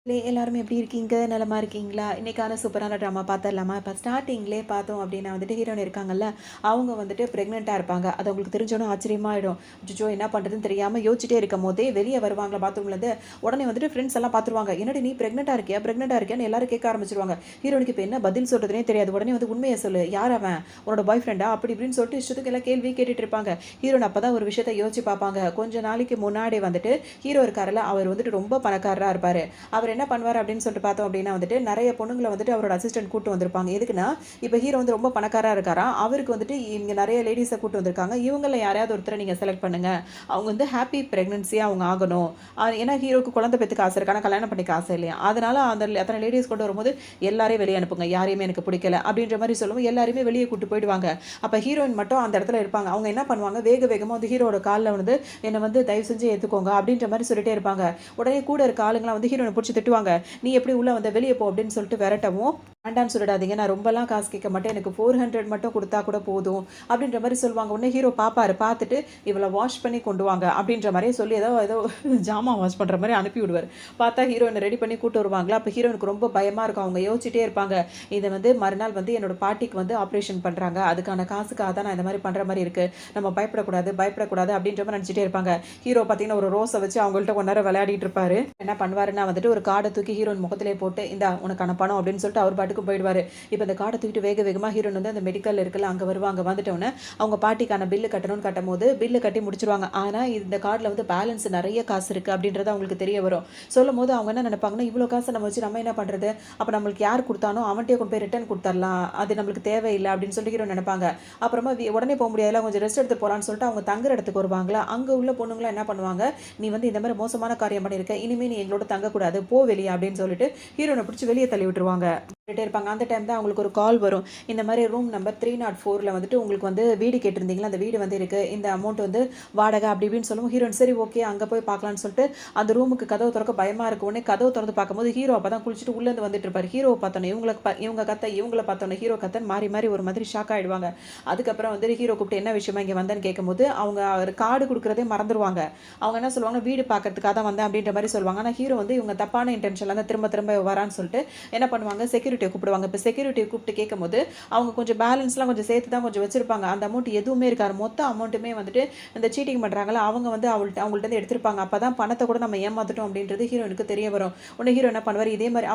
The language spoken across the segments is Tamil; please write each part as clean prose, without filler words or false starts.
எல்லாருமே எப்படி இருக்கீங்க? நலமா இருக்கீங்களா? இன்னைக்கான சூப்பரான ட்ராமா பார்த்துடலாமா? இப்போ ஸ்டார்ட்டிங்லேயே பார்த்தோம் அப்படின்னா வந்துட்டு ஹீரோயின் இருக்காங்கல்ல, அவங்க வந்துட்டு ப்ரெக்னென்ட்டா இருப்பாங்க. அது அவங்களுக்கு தெரிஞ்சோனே ஆச்சரியமாயிடும். அச்சச்சோ! என்ன பண்ணுறதுன்னு தெரியாம யோசிச்சுட்டே இருக்கும்போதே வெளிய வருவாங்க பாத்ரூம்லேருந்து. உடனே வந்துட்டு ஃப்ரெண்ட்ஸ் எல்லாம் பார்த்துருவாங்க. "என்னடி நீ ப்ரெக்னென்ட்டா இருக்கியா? ப்ரெக்னென்ட்டா இருக்கியான்னு?" எல்லாரும் கேட்க ஆரம்பிச்சுருவாங்க. ஹீரோயினுக்கு இப்போ என்ன பதில் சொல்றதுன்னே தெரியாது. உடனே வந்து "உண்மைய சொல்லு. யார் அவன்? உன்னோட பாய் ஃப்ரெண்டா?" அப்படி இப்படின்னு சொல்லிட்டு இஷ்டத்துக்கு எல்லாம் கேள்வி கேட்டுட்டு இருப்பாங்க. ஹீரோயின் அப்பதான் ஒரு விஷயத்த யோசிச்சு பார்ப்பாங்க. கொஞ்ச நாளைக்கு முன்னாடி வந்துட்டு ஹீரோ இருக்காருல்ல, அவர் வந்துட்டு ரொம்ப பணக்காரரா இருப்பாரு. அவர் என்ன பண்ணுவார் அப்படின்னு சொல்லிட்டு பார்த்தோம் அப்படின்னா வந்துட்டு நிறைய பொண்ணுங்களை வந்துட்டு அவரோட அசிஸ்டன்ட் கூட்டு வந்திருப்பாங்க. எதுக்குன்னா இப்போ ஹீரோ வந்து ரொம்ப பணக்காரா இருக்காராம். அவருக்கு வந்துட்டு இங்க நிறைய லேடிஸை கூட்டு வந்திருக்காங்க. இவங்கள யாரையாவது ஒருத்தரை நீங்க செலக்ட் பண்ணுங்க. அவங்க வந்து ஹாப்பி பிரெக்னன்சியா அவங்க ஆகணும். ஏன்னா ஹீரோக்கு குழந்தை பெற்றுக்க ஆசை இருக்கு, ஆனால் கல்யாணம் பண்ணிக்க ஆசை இல்லையா. அதனால அந்த அத்தனை லேடிஸ் கொண்டு வரும்போது எல்லாரையும் வெளியே அனுப்புங்க, யாரையுமே எனக்கு பிடிக்கல அப்படின்ற மாதிரி சொல்லுவோம். எல்லாருமே வெளியே கூட்டு போயிடுவாங்க. அப்போ ஹீரோயின் மட்டும் அந்த இடத்துல இருப்பாங்க. அவங்க என்ன பண்ணுவாங்க, வேக வேகமாக வந்து ஹீரோட காலில் வந்து என்னை வந்து தயவு செஞ்சு ஏற்றுக்கோங்க அப்படின்ற மாதிரி சொல்லிட்டே இருப்பாங்க. உடனே கூட இருக்க ஆளுங்களாம் வந்து ஹீரோனை பிடிச்சி திட்டுவாங்க. நீ எப்படி உள்ள வந்த, வெளியே போ அப்படின்னு சொல்லிட்டு விரட்டவும், வேண்டான்னு சொல்லிடாதீங்க, நான் ரொம்பலாம் காசு கேட்க மாட்டேன், எனக்கு 400 மட்டும் கொடுத்தா கூட போதும் அப்படின்ற மாதிரி சொல்லுவாங்க. உடனே ஹீரோ பார்ப்பாரு, பார்த்துட்டு இவளை வாஷ் பண்ணி கொண்டு வாங்க அப்படின்ற மாதிரியே சொல்லி ஏதோ ஏதோ ஜாமான் வாஷ் பண்ணுற மாதிரி அனுப்பி விடுவார். பார்த்தா ஹீரோயினை ரெடி பண்ணி கூட்டு வருவாங்களா. அப்போ ஹீரோனுக்கு ரொம்ப பயமாக இருக்கும். அவங்க யோசிச்சுட்டே இருப்பாங்க, இதை வந்து மறுநாள் வந்து என்னோட பாட்டிக்கு வந்து ஆப்ரேஷன் பண்ணுறாங்க, அதுக்கான காசுக்காக தான் நான் இந்த மாதிரி பண்ணுற மாதிரி இருக்குது, நம்ம பயப்படக்கூடாது பயப்படக்கூடாது அப்படின்ற மாதிரி நினச்சிட்டே இருப்பாங்க. ஹீரோ பார்த்தீங்கன்னா ஒரு ரோஸை வச்சு அவங்கள்ட்ட கொஞ்ச நேரம் விளையாடிட்டு இருப்பாரு. என்ன பண்ணுவாருன்னா வந்துட்டு ஒரு கார்டை தூக்கி ஹீரோயின் முகத்திலே போட்டு, இந்தா உனக்கான பணம் அப்படின்னு சொல்லிட்டு அவர் பாட்டுக்கு போயிடுவாரு. இப்போ இந்த கார்டை தூக்கிட்டு வேக வேகமாக ஹீரோயின் வந்து அந்த மெடிக்கல் இருக்குல்ல அங்கே வருவாங்க. வந்துட்டோன்னே அவங்க பாட்டிக்கான பில்லு கட்டணும்னு கட்டும் போது பில்லு கட்டி முடிச்சிருவாங்க. ஆனால் இந்த கார்டில் வந்து பேலன்ஸ் நிறைய காசு இருக்குது அப்படின்றது அவங்களுக்கு தெரிய வரும். சொல்லும் போது அவங்க என்ன நினைப்பாங்கன்னா, இவ்வளோ காசை நம்ம வச்சு நம்ம என்ன பண்ணுறது, அப்போ நம்மளுக்கு யார் கொடுத்தானோ அவன்கிட்டயே கொண்டு போய் ரிட்டர்ன் கொடுத்துடலாம், அது நம்மளுக்கு தேவையில்லை அப்படின்னு சொல்லி ஹீரோ நினைப்பாங்க. அப்புறமா உடனே போக முடியாதுல, கொஞ்சம் ரெஸ்ட் எடுத்து போகலான்னு சொல்லிட்டு அவங்க தங்குற இடத்துக்கு வருவாங்களா. அங்கே உள்ள பொண்ணுங்களாம் என்ன பண்ணுவாங்க, நீ வந்து இந்த மாதிரி மோசமான காரியம் பண்ணியிருக்க, இனிமேல் நீ எங்களோட தங்கக்கூடாது, போ வெளியே அப்படின்னு சொல்லிட்டு ஹீரோனை பிடிச்சி வெளியே தள்ளி விட்டுருவாங்க. இருப்பாங்க. அந்த டைம் தான் அவங்களுக்கு ஒரு கால் வரும். இந்த மாதிரி ரூம் நம்பர் 304 வந்துட்டு உங்களுக்கு வந்து வீடு கேட்டிருந்தீங்களா, அந்த வீடு வந்து இருக்குது, இந்த அமௌண்ட் வந்து வாடகை அப்படி இப்படின்னு சொல்லுவோம். ஹீரோயின் சரி ஓகே அங்கே போய் பார்க்கலான்னு சொல்லிட்டு அந்த ரூமுக்கு கதவு திறக்க பயமாக இருக்கும். உடனே கதவு திறந்து பார்க்கும்போது ஹீரோ அப்போ தான் குளிச்சுட்டு உள்ளேருந்து வந்துட்டு இருப்பார். ஹீரோவை பார்த்தோன்னே இவங்க கத்த, இவங்கள பார்த்தோன்னே ஹீரோ கத்தன் மாறி மாறி ஒரு மாதிரி ஷாக் ஆகிடுவாங்க. அதுக்கப்புறம் வந்து ஹீரோ கூப்பிட்டு என்ன விஷயமா இங்கே வந்தேன்னு கேட்கும்போது அவங்க அவர் கார்டு கொடுக்குறதே மறந்துடுவாங்க. அவங்க என்ன சொல்லுவாங்க, வீடு பார்க்கறதுக்காக தான் வந்தேன் அப்படின்ற மாதிரி சொல்லுவாங்க. ஆனால் ஹீரோ வந்து இவங்க தப்பான இன்டென்ஷனில் தான் திரும்ப திரும்ப வரான்னு சொல்லிட்டு என்ன பண்ணுவாங்க, செக்யூரிட்டியை கூப்பிடுவாங்க. இப்போ செக்யூரிட்டியை கூப்பிட்டு கேட்கும்போது அவங்க கொஞ்சம் பேலன்ஸ்லாம் கொஞ்சம் சேர்த்து தான் கொஞ்சம் வச்சிருப்பாங்க. அந்த அமௌண்ட் எதுவுமே இருக்காது. மொத்த அமௌண்ட்டுமே வந்துட்டு இந்த சீட்டிங் பண்ணுறாங்களா அவங்க வந்து அவங்கள்ட்ட எடுத்திருப்பாங்க. அப்போ தான் பணத்தை கூட நம்ம ஏமாத்துட்டோம் அப்படின்றது ஹீரோனுக்கு தெரிய வரும். உடனே ஹீரோ என்ன பண்ணுவார், இதே மாதிரி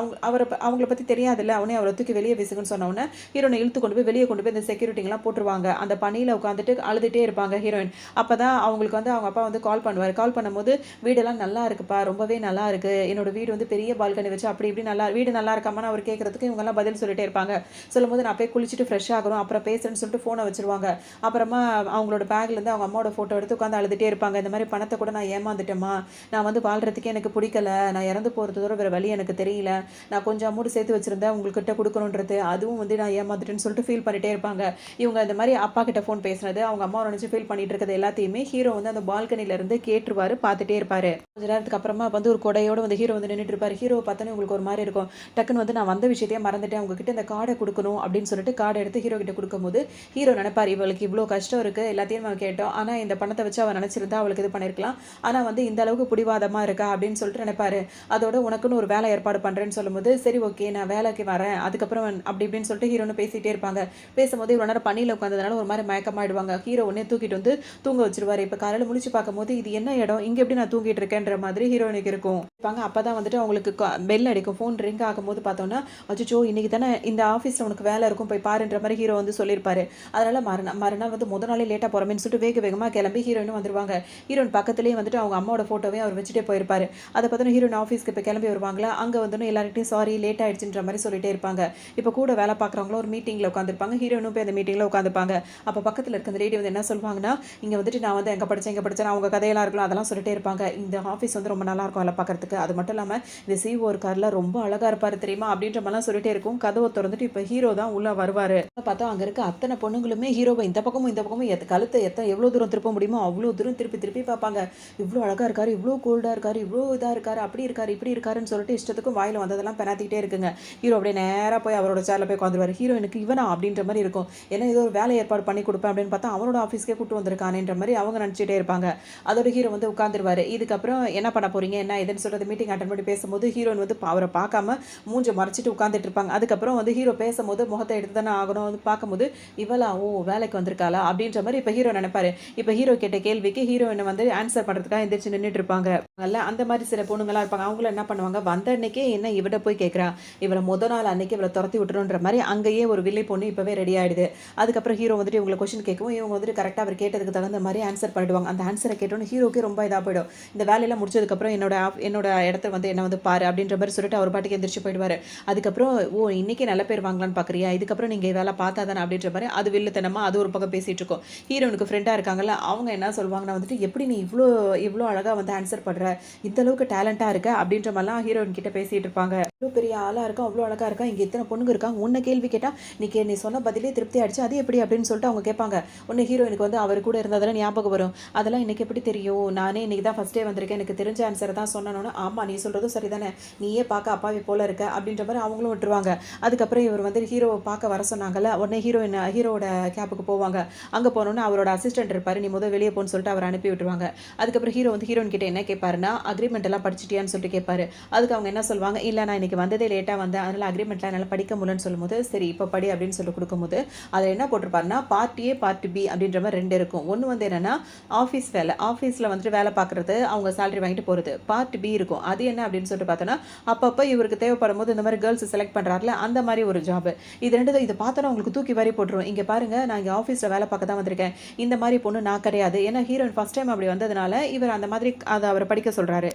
அவங்கள பற்றி தெரியாதுல்ல, உடனே அவரை தூக்கி வெளியே வீசுங்கன்னு சொன்ன உடனே ஹீரோனை இழுத்து கொண்டு போய் வெளியே கொண்டு போய் இந்த செக்யூரிட்டிங்கெலாம் போட்டுருவாங்க. அந்த பணியில் உட்காந்துட்டு அழுதுகிட்டே இருப்பாங்க ஹீரோயின். அப்போ தான் அவங்களுக்கு வந்து அவங்க அப்பா வந்து கால் பண்ணுவார். கால் பண்ணும்போது வீடெல்லாம் நல்லா இருக்குப்பா, ரொம்பவே நல்லா இருக்குது, என்னோட வீடு வந்து பெரிய பால்கனி வச்சு அப்படி இப்படி நல்லா வீடு நல்லா இருக்காமன்னு அவர் கேட்குறதுக்கு இவங்கெல்லாம் பதில் சொல்லிட்டே இருப்பாங்க. சொல்லும்போது நான் போய் குளிச்சுட்டு ஃப்ரெஷ் ஆகணும், அப்புறம் பேசுறேன்னு சொல்லிட்டு ஃபோனை வச்சிருவாங்க. அப்புறமா அவங்களோட பேக்லேருந்து அவங்க அம்மாவோட ஃபோட்டோ எடுத்து உட்காந்து அழுதுகிட்டே இருப்பாங்க. இந்த மாதிரி பணத்தை கூட நான் ஏமாந்துட்டேம்மா, நான் வந்து வாழ்கிறதுக்கே எனக்கு பிடிக்கல, நான் இறந்து போகிறதோட வேறு வழி எனக்கு தெரியல, நான் கொஞ்சம் அமௌண்ட் சேர்த்து வச்சுருந்தேன் உங்கள்கிட்ட கொடுக்கணுன்றது, அதுவும் வந்து நான் ஏமாந்துட்டேன்னு சொல்லிட்டு ஃபீல் பண்ணிகிட்டே இருப்பாங்க. இவங்க இந்த மாதிரி அப்பா கிட்ட ஃபோன் பேசுனது, அவங்க அம்மா நினச்சி ஃபீல் பண்ணிட்டு இருக்கிறது எல்லாத்தையுமே ஹீரோ வந்து அந்த பால்கனிலேருந்து கேட்டுருவார், பார்த்துட்டே இருப்பார். கொஞ்ச நேரத்துக்கு அப்புறமா வந்து ஒரு கொடையோடு வந்து ஹீரோ வந்து நின்றுட்டு இருப்பார். ஹீரோவை பார்த்தோன்னே உங்களுக்கு ஒரு மாதிரி இருக்கும். டக்குன்னு வந்து நான் வந்த விஷயத்தையே மறந்துட்டேன், உங்ககிட்ட இந்த கார்டை கொடுக்கணும் அப்படின்னு சொல்லிட்டு கார்டை எடுத்து ஹீரோ கிட்ட கொடுக்கும்போது ஹீரோ நினைப்பார், இவளுக்கு இவ்வளோ கஷ்டம் இருக்குது, எல்லாத்தையும் நம்ம கேட்டோம், ஆனால் இந்த பணத்தை வச்சு அவள் நினச்சிருந்தா அவளுக்கு இது பண்ணியிருக்கலாம், ஆனால் வந்து இந்த அளவுக்கு பிடிவாதமாக இருக்கா அப்படின்னு சொல்லிட்டு நினைப்பாரு. அதோட உனக்குன்னு ஒரு வேலை ஏற்பாடு பண்ணுறேன்னு சொல்லும்போது சரி ஓகே நான் வேலைக்கு வரேன், அதுக்கப்புறம் அப்படி இப்படின்னு சொல்லிட்டு ஹீரோன்னு பேசிகிட்டே இருப்பாங்க. பேசும்போது இவ்வளோ நேரம் பணியில் உட்காந்ததுனால ஒரு மாதிரி மயக்கமாயிடுவாங்க. ஹீரோ உடனே தூக்கிட்டு வந்து தூங்க வச்சிருவாரு. இப்போ காலையில் முடிச்சு பார்க்கும்போது இது என்ன இடம், இங்கே எப்படி நான் தூங்கிட்டு இருக்கேன்ற மாதிரி ஹீரோனுக்கு இருக்கும். அப்போ தான் வந்துட்டு அவங்களுக்கு பெல் அடிக்கும். ஃபோன் ரிங் ஆகும்போது பார்த்தோன்னா அச்சோ இன்னைக்கு தானே இந்த ஆஃபீஸில் உனக்கு வேலை இருக்கும் போய் பாருன்ற மாதிரி ஹீரோ வந்து சொல்லியிருப்பாரு. அதனால் மறுநாள் வந்து முதல் நாளே லேட்டாக போகிறோமேன்னு சொல்லிட்டு வேக வேகமாக கிளம்பி ஹீரோயினும் வந்துருவாங்க. ஹீரோயின் பக்கத்துலேயே வந்துட்டு அவங்க அம்மாவோட ஃபோட்டோவே அவர் வச்சுட்டே போயிருப்பாரு. அதை பார்த்தோன்னா ஹீரோயின் ஆஃபீஸ்க்கு இப்போ கிளம்பி வருவாங்களா, அங்கே வந்து எல்லார்கிட்டையும் சாரி லேட் ஆயிடுச்சுன்ற மாதிரி சொல்லிட்டே இருப்பாங்க. இப்போ கூட வேலை பார்க்குறவங்களும் ஒரு மீட்டிங்கில் உட்காந்துருப்பாங்க. ஹீரோயினும் போய் அந்த மீட்டிங்கில் உட்காந்துப்பாங்க. அப்போ பக்கத்தில் இருக்க அந்த லேடி வந்து என்ன சொல்லுவாங்கன்னா, இங்கே வந்துட்டு நான் வந்து எங்கே படித்தேன் அவங்க கதையெல்லாம் இருக்கலாம் அதெல்லாம் சொல்லிட்டே இருப்பாங்க. இந்த ஆஃபீஸ் வந்து ரொம்ப நல்லா இருக்கும் வேலை பார்க்குறதுக்கு, அது மட்டும் இல்லாமல் இந்த சிஓ இருக்கார்ல ரொம்ப அழகாக இருப்பார் தெரியுமா அப்படின்ற மாதிரிலாம் சொல்லிட்டு போயிட்டே இருக்கும். கதவ தொறந்துட்டு இப்ப ஹீரோ தான் உள்ள வருவாரு. பார்த்தா அங்க இருக்க அத்தன பொண்ணுங்களுமே ஹீரோவ இந்த பக்கமும் கழுத்த எவ்வளோ தூரம் திருப்ப முடியுமோ அவ்வளோ தூரம் திருப்பி திருப்பி பார்ப்பாங்க. இவ்ளோ அழகா இருக்காரு, இவ்ளோ கோல்டா இருக்காரு, இவ்ளோ இதா இருக்காரு, அப்படி இருக்காரு, இப்படி இருக்காருன்னு சொல்லிட்டு இஷ்டத்துக்கும் வாயில வந்ததெல்லாம் பெனாத்திக்கிட்டே இருக்குங்க. ஹீரோ அப்படியே நேரா போய் அவரோட சேர்ல போய் உட்காந்துருவாரு. ஹீரோயினுக்கு இவனா அப்படின்ற மாரி இருக்கும். ஏன்னா ஏதோ ஒரு வேலை ஏற்பாடு பண்ணி குடுப்பேன் அப்படின்னு பார்த்தா அவனோட ஆஃபீஸ்க்கே கூட்டு வந்திருக்கானேன்ற மாரி அவங்க நினைச்சிட்டே இருப்பாங்க. அதோட ஹீரோ வந்து உட்காந்துருவாரு. இதுக்கப்புறம் என்ன பண்ண போறீங்க? என்ன ஏதுன்னு சொல்றது மீட்டிங் அட்டெண்ட் பண்ணி பேசும்போது ஹீரோயின் வந்து அவர பார்க்காம மூஞ்ச மறைச்சிட்டு உட்கார்ந்துட்டு இருப்பாங்க. அதுக்கப்புறம் வந்து ஹீரோ பேசும்போது முகத்த எடுத்து தானே ஆகணும். வந்து பார்க்கும்போது இவளா ஓ வேலைக்கு வந்திருக்காளா அப்படின்ற மாதிரி இப்ப ஹீரோ நினைப்பாரு. இப்ப ஹீரோ கேட்ட கேள்விக்கு ஹீரோயின் வந்து ஆன்சர் பண்றதுக்காக எந்திரிச்சு நின்னுட்டு இருப்பாங்க. அந்த மாதிரி சில பொண்ணுங்களா இருப்பாங்க. அவங்கள என்ன பண்ணுவாங்க, வந்த அன்னைக்கே என்ன இவட போய் கேட்கிறா, இவள முத நாள் அன்னைக்கு இவள துரத்தி விட்டுருன்ற மாதிரி அங்கேயே ஒரு வில்லை பொண்ணு இப்பவே ரெடி ஆயிடுது. அதுக்கப்புறம் ஹீரோ வந்துட்டு இவங்களை கொஸ்டின் கேட்கவும் இவங்க வந்துட்டு கரெக்டாக அவர் கேட்டதுக்கு தகுந்த மாதிரி ஆன்சர் பண்ணிடுவாங்க. அந்த ஆன்சரை கேட்டோன்னு ஹீரோக்கே ரொம்ப இதாக போயிடும். இந்த வேலையெல்லாம் முடிச்சதுக்கப்புறம் என்னோட இடத்துல வந்து என்ன வந்து பாரு அப்படின்ற மாதிரி சொல்லிட்டு அவர் பாட்டுக்கு எந்திரிச்சு போயிடுவாரு. அதுக்கப்புறம் ஓ இன்னைக்கு நல்ல பேர் வாங்கலான்னு பார்க்குறியா, இதுக்கப்புறம் நீங்கள் வேலை பார்த்தா தானே அப்படின்ற மாதிரி அது வில்லுத்தனமா அது ஒரு பக்கம் பேசிட்டு இருக்கோம். ஹீரோனுக்கு ஃப்ரெண்டாக இருக்காங்கல்ல அவங்க என்ன சொல்லுவாங்கன்னா வந்துட்டு எப்படி நீ இவ்வளோ இவ்வளோ அழகாக வந்து ஆன்சர் பண்ணுற, இந்த அளவுக்கு டேலண்டாக இருக்க அப்படின்ற மாதிரிலாம் ஹீரோயின் கிட்ட பேசிட்டு இருப்பாங்க. இவ்வளோ பெரிய ஆளாக இருக்கா, அவ்வளோ அழகாக இருக்கா, இங்கே இத்தனை பொண்ணுங்க இருக்காங்க, உன்னை கேள்வி கேட்டால் நீ சொன்ன பதிலே திருப்தி ஆயிடுச்சு, அது எப்படி அப்படின்னு சொல்லிட்டு அவங்க கேட்பாங்க. உன்னை ஹீரோயினுக்கு வந்து அவர் கூட இருந்ததெல்லாம் ஞாபகம் வரும். அதெல்லாம் எனக்கு எப்படி தெரியும், நானே இன்னைக்கு தான் ஃபஸ்ட்டே வந்திருக்கேன், எனக்கு தெரிஞ்ச ஆன்சரை தான் சொன்னோன்னு. ஆமாம் நீ சொல்கிறதும் சரிதானே, நீயே பார்க்க அப்பாவி போல இருக்க அப்படின்ற மாதிரி அவங்களும் விட்டுருவாங்க. அதுக்கப்புறம் இவர் வந்து ஹீரோவை பார்க்க வர சொன்னாங்கல்ல, உடனே ஹீரோவோட கேப்புக்கு போவாங்க. அங்கே போனோன்னு அவரோட அசிஸ்டன்ட் இருப்பார், நீ முதல் வெளியே போன்னு சொல்லிட்டு அவர் அனுப்பி விட்டுருவாங்க. அதுக்கப்புறம் ஹீரோ வந்து ஹீரோயின் கிட்ட என்ன கேட்பாருன்னா அக்ரிமெண்ட் எல்லாம் படிச்சிட்டியான்னு சொல்லிட்டு கேட்பாரு. அதுக்கு அவங்க என்ன சொல்லுவாங்க, இல்லை நான் இன்னைக்கு வந்ததே லேட்டாக வந்தேன், அதனால அக்ரிமெண்ட்லாம் என்னால் படிக்க முடியலன்னு சொல்லும்போது சரி இப்போ படி அப்படின்னு சொல்லி கொடுக்கும்போது அதில் என்ன போட்டிருப்பாருன்னா பார்ட் ஏ பார்ட் பி அப்படின்ற மாதிரி ரெண்டு இருக்கும். ஒன்று வந்து என்னன்னா ஆஃபீஸ் வேலை, ஆஃபீஸில் வந்துட்டு வேலை பார்க்குறது, அவங்க சேலரி வாங்கிட்டு போகிறது. பார்ட் பி இருக்கும், அது என்ன அப்படின்னு சொல்லிட்டு பார்த்தோன்னா அப்பப்போ இவருக்கு தேவைப்படும் போது இந்த மாதிரி கேர்ள்ஸ் செலக்ட் பண்ணுறாருல அந்த மாதிரி ஒரு ஜாப். இது ரெண்டு இதை பார்த்தோன்னா உங்களுக்கு தூக்கி வாரி போட்டுரும். இங்கே பாருங்க நான் இங்கே ஆஃபீஸில் வேலை பார்க்க தான் வந்திருக்கேன், இந்த மாதிரி பொண்ணு நான் கிடையாது. ஏன்னா ஹீரோயின் ஃபர்ஸ்ட் டைம் அப்படி வந்ததுனால இவர் அந்த மாதிரி அதை அவரை படிக்க சொல்கிறாரு.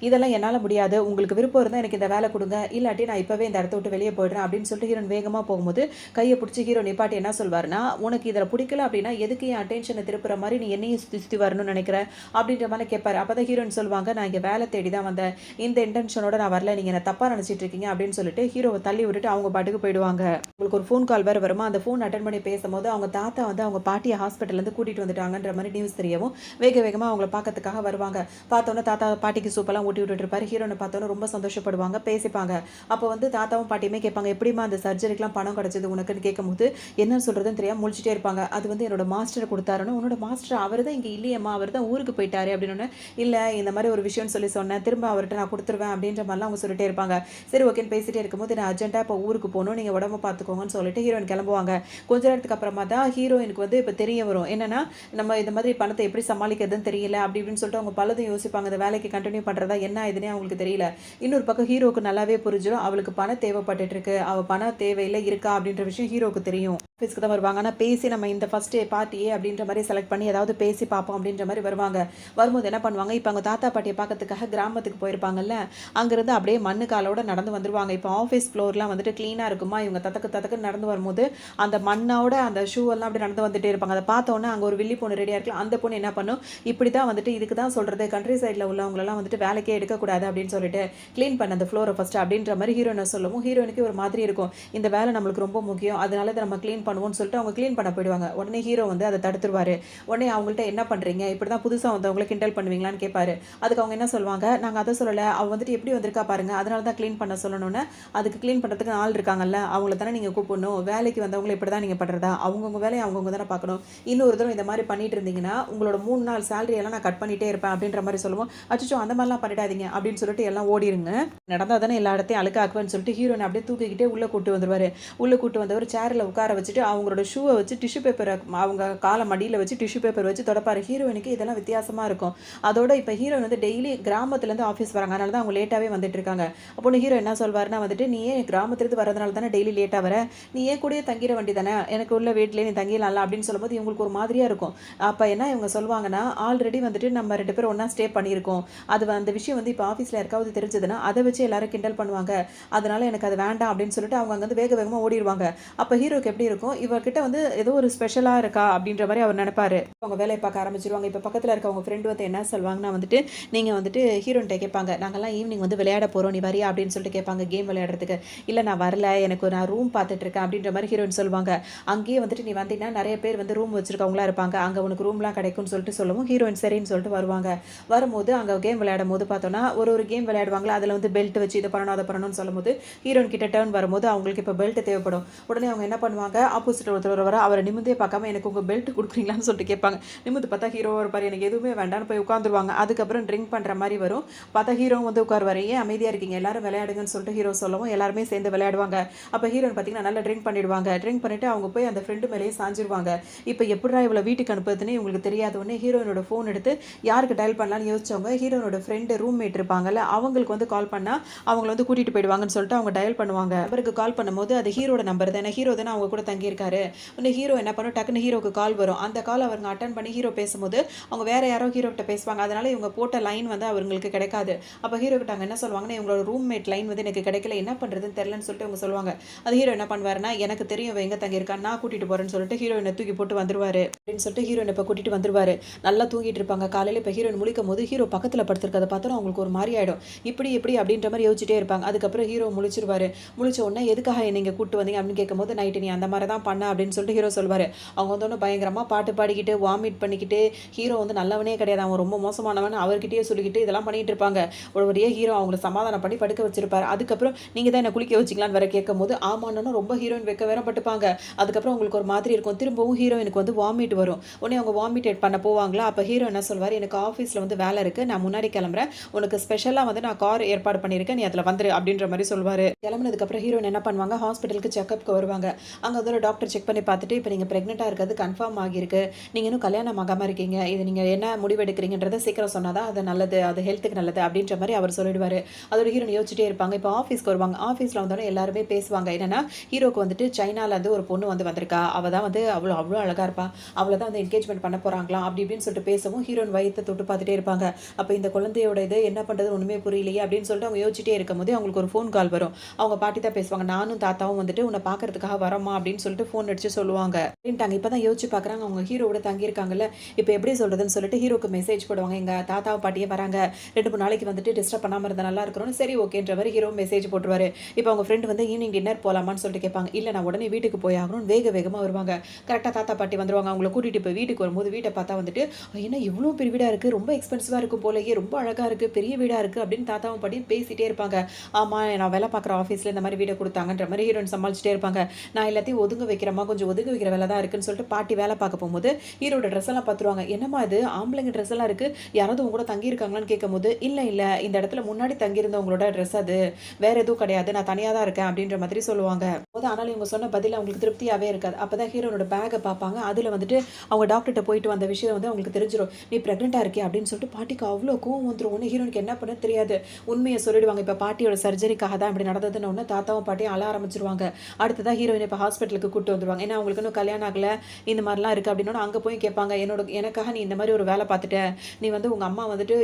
இதெல்லாம் என்னால் முடியாது, உங்களுக்கு விருப்பம் இருந்தால் எனக்கு இந்த வேலை கொடுங்க, இல்லாட்டி நான் இப்போவே இந்த இடத்த விட்டு வெளியே போயிடுறேன் அப்படின்னு சொல்லிட்டு ஹீரோயின் வேகமாக போகும்போது கையை பிடிச்சி ஹீரோ நிப்பாட்டி என்ன சொல்வாருன்னா உனக்கு இதில் பிடிக்கல அப்படின்னா எதுக்கு என் அட்டென்ஷனை திருப்புற மாதிரி நீ என்னையும் சுற்றி சுற்றி வரணும்னு நினைக்கிறேன் அப்படின்ற மாதிரி கேட்பாரு. அப்போ தான் ஹீரோயின் சொல்லுவாங்க நான் இங்கே வேலை தேடி தான் வந்தேன், இந்த இன்டென்ஷனோட நான் வரல, நீங்கள் என்ன தப்பாக நினச்சிட்டு இருக்கீங்க அப்படின்னு சொல்லிட்டு ஹீரோவை தள்ளி விட்டுட்டு அவங்க பாட்டுக்கு போயிடுவாங்க. உங்களுக்கு ஒரு ஃபோன் கால் வேறு வருமா, அந்த ஃபோன் அட்டன் பண்ணி பேசும்போது அவங்க தாத்தா வந்து அவங்க பாட்டியை ஹாஸ்பிட்டல்லேருந்து கூட்டிகிட்டு வந்துட்டாங்கன்ற மாதிரி நியூஸ் தெரியவும் வேகமாக அவங்கள பார்க்கறதுக்காக வருவாங்க. பார்த்தோன்னே தாத்தா பாட்டிக்கு சூப்பெல்லாம் ஊட்டி விட்டுட்டு இருப்பாரு. ஹீரோனை பார்த்தோன்னே ரொம்ப சந்தோஷப்படுவாங்க, பேசிப்பாங்க. அப்போ வந்து தாத்தாவும் பாட்டியுமே கேட்பாங்க எப்படிமா அந்த சர்ஜரிக்கெலாம் பணம் கிடச்சது உனக்குன்னு கேட்கும்போது என்ன சொல்கிறதுன்னு தெரியாமல் முழிச்சிட்டே இருப்பாங்க. அது வந்து என்னோட மாஸ்டர் கொடுத்தாருன்னு. உன்னோட மாஸ்டர் அவர் தான் இங்கே இல்லையம்மா, அவர் தான் ஊருக்கு போயிட்டாரு அப்படின்னு. இல்லை இந்த மாதிரி ஒரு விஷயம்னு சொல்லி சொன்னேன், திரும்ப அவர்கிட்ட நான் கொடுத்துருவேன் அப்படின்ற மாதிரிலாம் அவங்க சொல்லிட்டே இருப்பாங்க. சரி ஓகேன்னு பேசிட்டே இருக்கும்போது நான் அர்ஜென்ட்டாக இப்போ ஊருக்கு போகணும், நீங்கள் உடம்பு பார்த்துக்கோங்கன்னு சொல்லிட்டு ஹீரோயின் கிளம்புவாங்க. கொஞ்ச நேரத்துக்கு அப்புறமா தான் ஹீரோயினுக்கு வந்து இப்போ தெரிய வரும் என்னன்னா நம்ம இந்த மாதிரி பணத்தை எப்படி சமாளிக்கிறதுன்னு தெரியல அப்படி இப்படின்னு சொல்லிட்டு அவங்க பலதும் யோசிப்பாங்க. இந்த வேலைக்கு கண்டினியூ பண்ணுறதா என்ன இதுனே அவங்களுக்கு தெரியல. இன்னொரு பக்கம் ஹீரோவுக்கு நல்லாவே புரிஞ்சிடும் அவளுக்கு பணம் தேவைப்பட்டுட்டு இருக்கு, அவள் பணம் தேவையில்லை இருக்கா அப்படின்ற விஷயம் ஹீரோவுக்கு தெரியும். ஆஃபீஸ்க்கு தான் வருவாங்க. ஆனால் பேசி நம்ம இந்த ஃபர்ஸ்ட் பார்ட்டி ஏ அப்படின்ற மாதிரி செலக்ட் பண்ணி ஏதாவது பேசி பார்ப்போம் அப்படின்ற மாதிரி வருவாங்க. வரும்போது என்ன பண்ணுவாங்க, இப்போ அவங்க தாத்தா பாட்டியை பார்க்கறதுக்காக கிராமத்துக்கு போயிருப்பாங்கல்ல, அங்கேருந்து அப்படியே மண்ணு காலோட நடந்து வந்துருவாங்க. இப்போ ஆஃபீஸ் ஃப்ளோர்லாம் வந்துட்டு க்ளீனாக இருக்குமா, இவங்க தத்தக்கு நடந்து வரும்போது அந்த மண்ணோட அந்த ஷூ எல்லாம் அப்படி நடந்து வந்துட்டே இருப்பாங்க. அதை பார்த்தோன்னே அங்கே ஒரு வில்லி பொண்ணு ரெடியாக இருக்கலாம். அந்த பொண்ணு என்ன பண்ணும், இப்படி தான் வந்துட்டு இதுக்கு தான் சொல்கிறது கண்ட்ரி சைடில் உள்ளவங்களெல்லாம் வந்துட்டு வேலைக்கே எடுக்கக்கூடாது அப்படின்னு சொல்லிட்டு க்ளீன் பண்ண அந்த ஃப்ளோரை ஃபஸ்ட்டு அப்படின்ற மாதிரி ஹீரோனை சொல்லவும் ஹீரோனுக்கு ஒரு மாதிரி இருக்கும், இந்த வேலை நம்மளுக்கு ரொம்ப முக்கியம், அதனால இதை நம்ம க்ளீன் பண்ணுவோம்னு சொல்லிட்டு அவங்க க்ளீன் பண்ண போயிடுவாங்க. உடனே ஹீரோ வந்து அதை தடுத்துருவாரு. உடனே அவங்கள்ட்ட என்ன பண்ணுறீங்க, இப்படி தான் புதுசாக வந்தவங்களை கிண்டல் பண்ணுவீங்களான்னு கேட்பாரு. அதுக்கு அவங்க என்ன சொல்லுவாங்க, நாங்கள் அதை சொல்லலை, அவள் வந்துட்டு எப்படி வந்திருக்கா பாருங்க, அதனால தான் க்ளீன் பண்ண சொல்லணும்னு. அதுக்கு க்ளீன் பண்ணுறதுக்கு ஆள் இருக்காங்கல்ல, அவங்கள தானே நீங்கள் கூப்பிடணும், வேலைக்கு வந்தவங்களை இப்படி தான் நீங்கள் பண்ணுறதா, அவங்கவுங்க வேலையை அவங்கவுங்க தானே பார்க்கணும், இன்னொரு தடவை இந்த மாதிரி பண்ணிட்டு இருந்தீங்கன்னா உங்களோட 3 நாள் சேலரி எல்லாம் நான் கட் பண்ணிட்டே இருப்பேன் அப்படின்ற மாதிரி சொல்லுவோம். அச்சோ அந்த மாதிரிலாம் பண்ணிடாதீங்க அப்படின்னு சொல்லிட்டு எல்லாம் ஓடிடுங்க, நடந்தால் தானே எல்லா இடத்தையும் அழுக்காக்குவேன்னு சொல்லிட்டு ஹீரோனை அப்படியே தூக்கிக்கிட்டே உள்ளே கூட்டு வந்துருவாரு. உள்ளே கூட்டு வந்தவர் சேரில் உட்கார வச்சுட்டு அவங்களோட ஷூவை வச்சு டிஷ்யூ பேப்பரை அவங்க காலை மடியில் வச்சு டிஷ்யூ பேப்பர் வச்சு தொடப்பாரு. ஹீரோயினுக்கு இதெல்லாம் வித்தியாசமாக இருக்கும். அதோட இப்போ ஹீரோயின் வந்து டெய்லி கிராமத்துலேருந்து ஆஃபீஸ் வராங்க, அதனால தான் அவங்க லேட்டாகவே வந்துட்டு இருக்காங்க. அப்போ ஹீரோ என்ன சொல்வாருன்னா வந்துட்டு நீ ஏன் கிராமத்துலேருந்து வரதுனால தானே டெய்லி லேட்டாக வர, நீ ஏன் கூடயே தங்கிட வேண்டி தானே, எனக்கு உள்ள வீட்டிலே நீ தங்கிடலாம்ல அப்படின்னு சொல்லும்போது இவங்களுக்கு ஒரு மாதிரியாக இருக்கும். அப்போ என்ன இவங்க சொல்லுவாங்கன்னா ஆல்ரெடி வந்துட்டு நம்ம 2 பேரும் ஒன்றா ஸ்டே பண்ணியிருக்கோம், அது அந்த விஷயம் வந்து இப்போ ஆஃபீஸில் யாருக்காவது தெரிஞ்சதுன்னா அதை வச்சு எல்லாரும் கிண்டல் பண்ணுவாங்க. அதனால எனக்கு அது வேண்டாம் அப்படின்னு சொல்லிட்டு அவங்க அங்கேருந்து வேக வேகமா ஓடிருவாங்க. அப்ப ஹீரோக்கு எப்படி இருக்கும்? இவர்கிட்ட வந்து ஏதோ ஒரு ஸ்பெஷலா இருக்கா அப்படின்ற மாரி அவர் நெனைப்பாரு. அவங்க வேலைய பார்க்க ஆரம்பிச்சுருவாங்க. இப்ப பக்கத்துல இருக்க அவங்க ஃப்ரெண்ட் வந்து என்ன சொல்வாங்கன்னா வந்துட்டு, நீங்க வந்துட்டு ஹீரோயின்ட்ட கேட்பாங்க. நாங்கலாம் ஈவினிங் வந்து விளையாட போறோம். நீ வரியா? அப்படின்னு சொல்லிட்டு கேட்பாங்க. கேம் விளையாடுறதுக்கு. இல்ல நான் வரல. நான் ரூம் பார்த்துட்டு இருக்கேன் அப்படின்ற மாரி ஹீரோயின் சொல்லுவாங்க. அங்கேயே வந்துட்டு நீ வந்தீன்னா நெறைய பேர் வந்து ரூம் வச்சிருக்கவங்களா இருப்பாங்க. அங்க உனக்கு ரூம்லாம் கிடைக்கும்னு சொல்லிட்டு சொல்லவும், ஹீரோயின் சரின்னு சொல்லிட்டு வருவாங்க. வரும்போது அங்க கேம் விளையாடும்போது பார்த்தோம்னா, ஒரு கேம் விளையாடுவாங்கல்ல. அதுல வந்து பெல்ட் வச்சு இத பண்ணணும், அத பண்ணணும்னு சொல்லும்போது, ஹீரோயின் கிட்ட டர்ன் வரும்போது அவங்களுக்கு இப்ப பெல்ட் தேவைப்படும். உடனே அவங்க என்ன பண்ணுவாங்க, ஆப்போசிட்ல ஒருத்தர் வருவாரு. அவர நிமிர்ந்தே பார்க்காம எனக்கு உங்க பெல்ட் குடுக்குறீங்களான்னு சொல்லிட்டு கேட்பாங்க. நிமிர்ந்து பார்த்தா ஹீரோவா இருப்பாரு. எனக்கு எதுவுமே வேண்டான்னு போய் உட்காந்துருவாங்க. அதுக்கப்புறம் ட்ரிங்க் பண்ற மாரி வரும். பார்த்தா ஹீரோவும் வந்து உட்காருவாரு. ஏன் அமைதியா இருக்கீங்க? எல்லாரும் விளையாடுங்கன்னு சொல்லிட்டு ஹீரோ சொல்லவும், எல்லாருமே சேர்ந்து விளையாடுவாங்க. அப்ப ஹீரோயின் பார்த்தீங்கன்னா நல்லா ட்ரிங்க் பண்ணிடுவாங்க. ட்ரிங்க் பண்ணிட்டு அவங்க போய் அந்த ஃப்ரெண்டு மேலேயே சாஞ்சிருவாங்க. இப்ப எப்புட்றா இவள வீட்டுக்கு அனுப்புறதுன்னு இவங்களுக்கு தெரியாத உடனே ஹீரோயினோட ஃபோன் எடுத்து யாருக்கு டயல் பண்ணலாம்னு யோசிச்சவங்க, ஹீரோயினோட ஃப்ரெண்டு ரூம்மேட் இருப்பாங்கல்ல, அவங்களுக்கு வந்து கால் பண்ணா அவங்கள வந்து கூட்டிட்டு போயிடுவாங்கன்னு சொல்லிட்டு அவங்க டயல் பண்ணுவாங்க. நம்பருக்கு கால் பண்ணும்போது அது ஹீரோட நம்பர் தானே. ஹீரோ தானே அவங்க கூட தங்கியிருக்காரு. உடனே ஹீரோ என்ன பண்ணும், டக்குன்னு ஹீரோக்கு கால் வரும். அந்த கால் அவங்க அட்டெண்ட் பண்ணி ஹீரோ பேசும்போது, அவங்க வேற யாரோ ஹீரோ கிட்ட பேசுவாங்க. அதனால இவங்க போட்ட லைன் வந்து அவங்களுக்கு கிடைக்காது. அப்ப ஹீரோ கிட்ட அவங்க என்ன சொல்லுவாங்கன்னா, இவங்களோட ரூம்மேட் லைன் வந்து எனக்கு கிடைக்கல. என்ன பண்றதுன்னு தெரியலன்னு சொல்லிட்டு அவங்க சொல்லுவாங்க. அது ஹீரோ என்ன பண்ணுவாருன்னா, எனக்கு தெரியும் இவ எங்க தங்கியிருக்கான்னு, நான் கூட்டிட்டு போறேன்னு சொல்லிட்டு ஹீரோயின தூக்கி போட்டு வந்துருவாரு. அப்படின்னு சொல்லிட்டு ஹீரோயின் இப்ப கூட்டிட்டு வந்துருவாரு. நல்லா தூங்கிட்டு இருப்பாங்க. காலையில இப்ப ஹீரோயின் முழிக்கும்போது ஹீரோ பக்கத்துல படுத்திருக்கத பார்த்தோன்னா அவங்களுக்கு ஒரு மாரி ஆயிடும். இப்படி எப்படி அப்படின்ற மாரி யோசிச்சுட்டே இருப்பாங்க. அதுக்கப்புறம் ஹீரோ முழிச்சிருவாரு. முழிச்ச உடனே எதுக்காக நீங்க கூட்டு வந்தீங்க அப்படின்னு கேட்கும்போது, நைட்டு நீ அந்த மாரி தான் பண்ண அப்படின்னு சொல்லிட்டு ஹீரோ சொல்வாரு. அவங்க வந்தோனே பயங்கரமா பாட்டு பாடிக்கிட்டு, வாமிட் பண்ணிக்கிட்டு, ஹீரோ வந்து நல்லவனே கிடையாது. அவன் ரொம்ப மோசமானவன் அவர்கிட்டயே சொல்லிக்கிட்டு இதெல்லாம் பண்ணிட்டு இருப்பாங்க. ஒரு வழியா ஹீரோ அவங்கள சமாதானம் பண்ணி படுக்க வச்சிருப்பாரு. அதுக்கப்புறம் நீங்க தான் என்ன குளிக்க வச்சீங்களான்னு வேற கேட்கும்போது, ஆமான்னு ரொம்ப ஹீரோயின் வெக்க வேற பட்டுப்பாங்க. அதுக்கப்புறம் உங்களுக்கு ஒரு மாதிரி இருக்கும். திரும்பவும் ஹீரோயினுக்கு வந்து வாமிட் வரும். உடனே அவங்க வாமிட் பண்ண போவாங்களா, அப்ப ஹீரோ என்ன சொல்வாரு, எனக்கு ஆஃபீஸ்ல வந்து வேலை இருக்கு. நான் முன்னாடி கிளம்புறேன். உனக்கு ஸ்பெஷலா வந்து நான் கார் ஏற்பாடு பண்ணியிருக்கேன். நீ அதுல வந்துரு அப்படின்ற மாரி சொல்வாரு. கிளம்புனதுக்கு அப்புறம் ஹீரோயின் என்ன பண்ணுவாங்க, ஹாஸ்பிட்டலுக்கு செக்கப்க்கு வருவாங்க. அங்க வந்து ஒரு டாக்டர் செக் பண்ணி பார்த்துட்டு, இப்ப நீங்க பிரெக்னன்ட்டா இருக்கிறது கன்ஃபார்ம் ஆகியிருக்கு. நீங்க இன்னும் கல்யாணம் ஆகாம இருக்கீங்க. இது நீங்க என்ன முடிவெடுக்கிறீங்கன்றத சீக்கிரம் சொன்னா தான் அது நல்லது. அது ஹெல்த்துக்கு நல்லது அப்படின்ற மாரி அவர் சொல்லிடுவாரு. அதோட ஹீரோயின் யோசிச்சுட்டே இருப்பாங்க. இப்ப ஆஃபீஸ்க்கு வருவாங்க. ஆஃபீஸ்ல வந்தோனே எல்லாருமே பேசுவாங்க. என்னன்னா, ஹீரோக்கு வந்துட்டு சைனால இருந்து ஒரு பொண்ணு வந்து வந்திருக்கா. அவ தான் வந்து அவ்ளோ அழகா இருப்பா. அவள தான் வந்து என்கேஜ்மென்ட் பண்ண போறாங்களாம். அப்படி இப்படின்னு சொல்லிட்டு பேசவும் ஹீரோயின் வயித்த தொட்டு பார்த்துட்டே இருப்பாங்க. அப்ப இந்த குழந்தையோட இது என்ன பண்றதுன்னு ஒண்ணுமே புரியலையே அப்படின்னு சொல்லிட்டு அவங்க யோசிச்சுட்டே இருக்கும்போது அவங்களுக்கு ஒரு ஃபோன் கால் வரும். அவங்க பாட்டி தான் பேசுவாங்க. நானும் தாத்தாவும் வந்துட்டு உன்னை பார்க்கறதுக்காக வரோம்மா அப்படின்னு சொல்லிட்டு ஃபோன் அடிச்சு சொல்லுவாங்க. அப்படின்ட்டாங்க. இப்பதான் யோசிச்சு பார்க்குறாங்க. அவங்க ஹீரோவோட தங்கியிருக்காங்கல்ல. இப்ப எப்படி சொல்றதுன்னு சொல்லிட்டு ஹீரோக்கு மெசேஜ் போடுவாங்க. எங்க தாத்தாவும் பாட்டியே வராங்க. 2, 3 நாளைக்கு வந்துட்டு டிஸ்டர்ப் பண்ணாம இருந்தா நல்லா இருக்கணும்னு சரி ஓகேன்ற மாரி ஹீரோ மெசேஜ் போட்டுருவாரு. இப்ப அவங்க ஃப்ரெண்ட் வந்து ஈவினிங் டின்னர் போலாமான்னு சொல்லிட்டு கேட்பாங்க. இல்ல நான் உடனே வீட்டுக்கு போய் ஆகணும்னு வேக வேகமா வருவாங்க. கரெக்ட்டா தாத்தா பாட்டி வந்துருவாங்க. அவங்கள கூட்டிட்டு போய் வீட்டுக்கு வரும்போது வீட்ட பார்த்தா வந்துட்டு, என்ன இவ்ளோ பெரிய வீடா இருக்கு. ரொம்ப எக்ஸ்பென்சிவா இருக்கும் போலயே. ரொம்ப அழகா இருக்கு. பெரிய வீடா இருக்கு அப்படின்னு தாத்தாவும் பாட்டியும் பேசிட்டே இருப்பாங்க. ஆமா நான் வேலை பார்க்குற ஆஃபீஸ்ல இந்த மாரி வீட குடுத்தாங்கன்ற மாரி ஹீரோயின் சமாளிச்சுட்டே இருப்பாங்க. நான் எல்லாத்தையும் ஒதுங்க வைக்கிறேம்மா, கொஞ்சம் ஒதுங்க வைக்கிற வேலை தான் இருக்குன்னு சொல்லிட்டு பாட்டி வேலை பார்க்க போம்போது, ஹீரோட ட்ரெஸ் எல்லாம் பார்த்துருவாங்க. என்னம்மா இது ஆம்பளைங்க ட்ரெஸ் எல்லாம் இருக்கு. யாராவது உங்க கூட தங்கி இருக்காங்களான்னு கேட்கும்போது, இல்ல இந்த இடத்துல முன்னாடி தங்கியிருந்தவங்களோட ட்ரெஸ் அது. வேற எதுவும் கிடையாது. நான் தனியா தான் இருக்கேன் அப்படின்ற மாதிரி சொல்லுவாங்க. ஆனாலும் இவங்க சொன்ன பதில் அவங்களுக்கு திருப்தியாவே இருக்காது. அப்பதான் ஹீரோனோட பேக்க பார்ப்பாங்க. அதுல வந்துட்டு அவங்க டாக்டர்ட்ட போயிட்டு வந்த விஷயம் வந்து அவங்களுக்கு தெரிஞ்சிரும். நீ பிரெக்னன்ட்டா இருக்கியா அப்படின்னு சொல்லிட்டு பாட்டிக்கு அவ்ளோ கோவம் வந்துரும். உடனே ஹீரோனுக்கு என்ன பண்ண தெரியாது. உண்மைய சொல்லிடுவாங்க. இப்ப பாட்டியோட சர்ஜரிக்காக தான் இப்படி நடந்ததுன்னு உடனே தாத்தாவும் பாட்டியும் அழ ஆரம்பிச்சுருவாங்க. அடுத்ததா ஹீரோயின இப்ப ஹாஸ்பிட்டலுக்கு கூட்டு வந்துருவாங்க. ஏன்னா அவங்களுக்கு இன்னும் கல்யாணம் ஆகல. இந்த மாரிலாம் இருக்கு அப்படின்னோன அங்க போய் கேட்பாங்க. எனக்காக நீ இந்த மாரி ஒரு வேலை பார்த்துட்ட. நீ வந்து உங்க அம்மா வந்துட்டு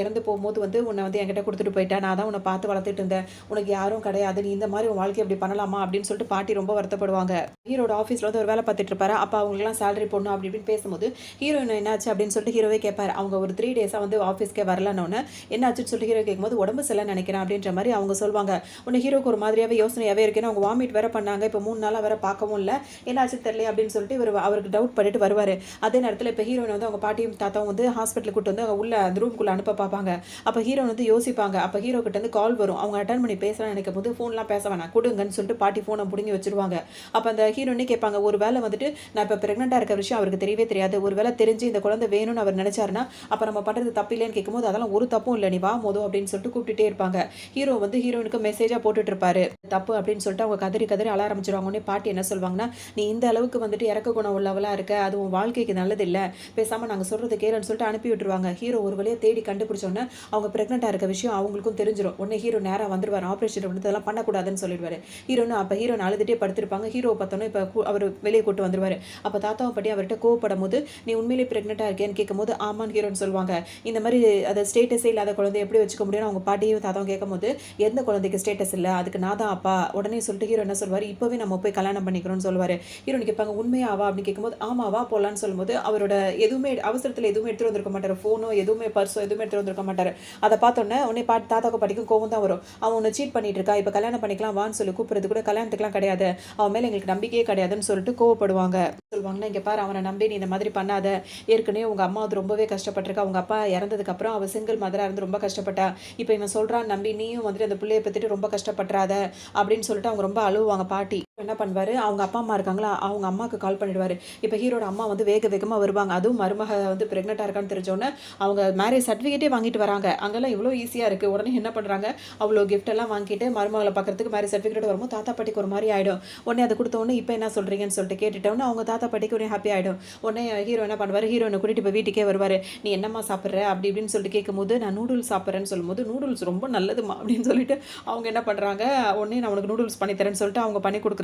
இறந்து போகும்போது வந்து உன்னை வந்து என்கிட்ட குடுத்துட்டு போயிட்டா. நான் தான் உன்னை பார்த்து வளர்த்துட்டு இருந்தேன். உனக்கு யாரும் கிடையாது. நீ இந்த மாரி உன் வாழ்க்கைய இப்படி பண்ணலாமா அப்படின்னு சொல்லிட்டு பாட்டி ரொம்ப வருத்தப்படுவாங்க. ஹீரோட ஆஃபீஸ்ல வந்து ஒரு வேலை பார்த்துட்டு இருப்பாரு. அப்ப அவங்களுக்கெல்லாம் சேலரி போடணும் அப்படி இப்படின்னு பேசும்போது, ஹீரோயின் என்னாச்சு அப்படின்னு சொல்லிட்டு ஹீரோவே கேட்பாரு. அவங்க ஒரு 3 டேஸா வந்து ஆஃபீஸ்க்கே வரலன்னோன, என்னாச்சுன்னு சொல்லிட்டு ஹீரோ கேட்கும்போது, உடம்பு சரியில்லன்னு நினைக்கிறேன் அப்படின்ற மாரி அவங்க சொல்வாங்க. உடனே ஹீரோக்கு ஒரு மாதிரியாவே யோசனையாவே இருக்கு. ஏன்னா அவங்க வாமிட் வேற பண்ணாங்க. இப்ப 3 நாளா வேற பார்க்கவும் இல்ல. என்னாச்சுன்னு தெரியல அப்படின்னு சொல்லிட்டு அவருக்கு டவுட் பண்ணிட்டு வருவாரு. அதே நேரத்துல இப்ப ஹீரோயின் வந்து அவங்க பாட்டியும் தாத்தாவும் வந்து ஹாஸ்பிட்டலுக்கு கூட்டு வந்து உள்ள அந்த ரூம்குள்ள அனுப்ப பார்ப்பாங்க. அப்ப ஹீரோயின் வந்து யோசிப்பாங்க. அப்ப ஹீரோ கிட்ட இருந்து கால் வரும். அவங்க அட்டெண்ட் பண்ணி பேசலாம்னு நினைக்கும்போது, ஃபோன்லாம் பேச வேணாம் குடுங்கன்னு சொல்லிட்டு பாட்டி ஃபோன புடுங்கி வச்சுருவாங்க. அப்ப அந்த ஹீரோயினே கேட்பாங்க. ஒரு வேளை வந்துட்டு நான் இப்ப பிரெக்னன்ட்டா இருக்க விஷயம் அவருக்கு தெரியவே தெரியாது. ஒரு வேளை தெரிஞ்சு இந்த குழந்தை வேணும்னு அவர் நினைச்சாருன்னா, அப்ப நம்ம பண்றது தப்பு இல்லைன்னு கேட்கும்போது, அதெல்லாம் ஒரு தப்பும் இல்ல. நீ வா மொத அப்படின்னு சொல்லிட்டு கூப்பிட்டுட்டே இருப்பாங்க. ஹீரோ வந்து ஹீரோயினுக்கு மெசேஜா போட்டுட்டு இருப்பாரு. தப்பு அப்படின்னு சொல்லிட்டு அவங்க கதறி கதறி அழ ஆரம்பிச்சுருவாங்க. உடனே பாட்டி என்ன சொல்வாங்கன்னா, நீ இந்த அளவுக்கு வந்துட்டு இறக்க குணம் உள்ளவளா இருக்க. அது உன் வாழ்க்கைக்கு நல்லது இல்ல. பேசாம நாங்க சொல்றத கேளுன்னு சொல்லிட்டு அனுப்பி விட்டுருவாங்க. ஹீரோ ஒரு வழியா தேடி கண்டுபிடிச்ச உடனே அவங்க பிரெக்னன்ட்டா இருக்க விஷயம் அவங்களுக்கும் தெரிஞ்சிரும். உடனே ஹீரோ நேரா வந்துருவாரு. ஆபரேஷன் வந்து இதெல்லாம் பண்ணக்கூடாதுன்னு சொல்லிடுவாரு. ஹீரோயின் அழுதுட்டே படுத்திருப்பாங்க. ஹீரோவை பார்த்தோன்னே இப்ப அவரு வெளிய கூட்டு வந்துருவாரு. அப்ப தாத்தாவும் பாட்டியும் அவர்ட்ட கோவப்படும்போது, நீ உண்மையிலேயே பிரெக்னன்ட்டா இருக்கியான்னு கேட்கும்போது, ஆமான்னு ஹீரோயின் சொல்வாங்க. இந்த மாரி அத ஸ்டேட்டஸே இல்லாத குழந்தைய எப்படி வச்சுக்க முடியும்னு அவங்க பாட்டியும் தாத்தாவும் கேட்கும்போது, எந்த குழந்தைக்கு ஸ்டேட்டஸ் இல்ல. அதுக்கு நான் தான் அப்பா. உடனே சொல்லிட்டு ஹீரோ என்ன சொல்வாரு, இப்பவே நம்ம போய் கல்யாணம் பண்ணிக்கிறோம்னு சொல்லுவாரு. ஹீரோயின் கேட்பாங்க, உண்மையாவா? அப்படின்னு கேட்கும்போது, ஆமா வா போலான்னு சொல்லும்போது, அவரோட எதுவுமே அவசரத்துல எதுவுமே எடுத்துட்டு வந்திருக்க மாட்டாரு. ஃபோனோ, எதுவுமே பர்ஸோ எதுவுமே எடுத்துட்டு வந்திருக்க மாட்டாரு. அத பார்த்தோன்னே உடனே தாத்தாக்கு பாட்டிக்கும் கோவம் தான் வரும். அவன் உன்ன சீட் பண்ணிட்டு இருக்கா. இப்ப கல்யாணம் பண்ணிக்கலாம் வான்னு சொல்லி கூப்பிடுறது கூட கல்யாணத்துக்குலாம் கிடையாது. அவன் மேல எங்களுக்கு நம்பிக்கையே கிடையாதுன்னு சொல்லிட்டு கோவப்படுவாங்க. சொல்லுவாங்கன்னா, இங்க பாரு அவன நம்பி நீ இந்த மாதிரி பண்ணாத. ஏற்கனவே உங்க அம்மா வந்து ரொம்பவே கஷ்டப்பட்டுருக்கா. உங்க அப்பா இறந்ததுக்கு அப்புறம் அவ சிங்கிள் மதரா இருந்து ரொம்ப கஷ்டப்பட்டா. இப்ப இவன் சொல்றான்னு நம்பி நீயும் வந்துட்டு அந்த புள்ளைய பெத்துட்டு ரொம்ப கஷ்டப்பட்டுறாத அப்படின்னு சொல்லிட்டு அவங்க ரொம்ப அழுவாங்க பாட்டி. என்ன பண்ணுவாரு, அவங்க அப்பா அம்மா இருக்காங்களா, அவங்க அம்மாக்கு கால் பண்ணிடுவாரு. இப்ப ஹீரோட அம்மா வந்து வேக வேகமா வருவாங்க. அதுவும் மருமக வந்து பிரெக்னென்ட்டா இருக்கான்னு தெரிஞ்சோனே அவங்க மேரேஜ் சர்டிஃபிகேட்டே வாங்கிட்டு வராங்க. அங்கெல்லாம் இவ்வளோ ஈஸியா இருக்கு. உடனே என்ன பண்றாங்க, அவ்வளோ கிஃப்ட் எல்லாம் வாங்கிட்டு மருமகள பார்க்கறதுக்கு மேரேஜ் சர்டிஃபிகேட் வரும்போது தாத்தா பாட்டிக்கு ஒரு மாதிரி ஆயிடும். உடனே அத குடுத்த உடனே இப்ப என்ன சொல்றீங்கன்னு சொல்லிட்டு கேட்டுட்டோன்னே அவங்க தாத்தா பாட்டிக்கு உடனே ஹாப்பி ஆயிடும். உடனே ஹீரோ என்ன பண்ணுவாரு, ஹீரோயின கூட்டிட்டு இப்ப வீட்டுக்கே வருவாரு. நீ என்னம்மா சாப்பிடுற அப்படி இப்படின்னு சொல்லிட்டு கேட்கும்போது, நான் நூடுல்ஸ் சாப்பிடுறேன்னு சொல்லும்போது, நூடுல்ஸ் ரொம்ப நல்லதுமா அப்படின்னு சொல்லிட்டு அவங்க என்ன பண்றாங்க, உடனே நான் உனக்கு நூடுல்ஸ் பண்ணி தரேன்னு சொல்லிட்டு அவங்க பண்ணி குடுக்குறாங்க.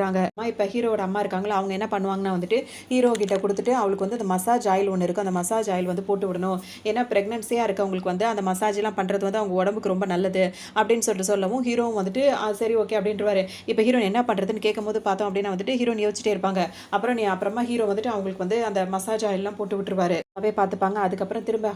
இப்ப ஹீரோவோட அம்மா இருக்காங்களா, அவங்க என்ன பண்ணுவாங்கன்னா வந்துட்டு ஹீரோ கிட்ட குடுத்துட்டு அவளுக்கு வந்து அந்த மசாஜ் ஆயில் ஒண்ணு இருக்கு. அந்த மசாஜ் ஆயில் வந்து போட்டு விடணும். ஏன்னா பிரெக்னன்சியா இருக்கவங்களுக்கு வந்து அந்த மசாஜ் எல்லாம் பண்றது வந்து அவங்க உடம்புக்கு ரொம்ப நல்லது அப்படின்னு சொல்லிட்டு சொல்லவும் ஹீரோவும் வந்துட்டு சரி ஓகே அப்படின்றவாரு. இப்ப ஹீரோயின் என்ன பண்றதுன்னு கேட்கும்போது பார்த்தோம் அப்படின்னா வந்துட்டு ஹீரோயின் யோசிச்சுட்டே இருப்பாங்க. அப்புறமா ஹீரோ வந்துட்டு அவங்களுக்கு வந்து அந்த மசாஜ் ஆயில் எல்லாம் போட்டு விட்டுருவாரு. அவே பார்த்துப்பாங்க. அதுக்கப்புறம் திரும்ப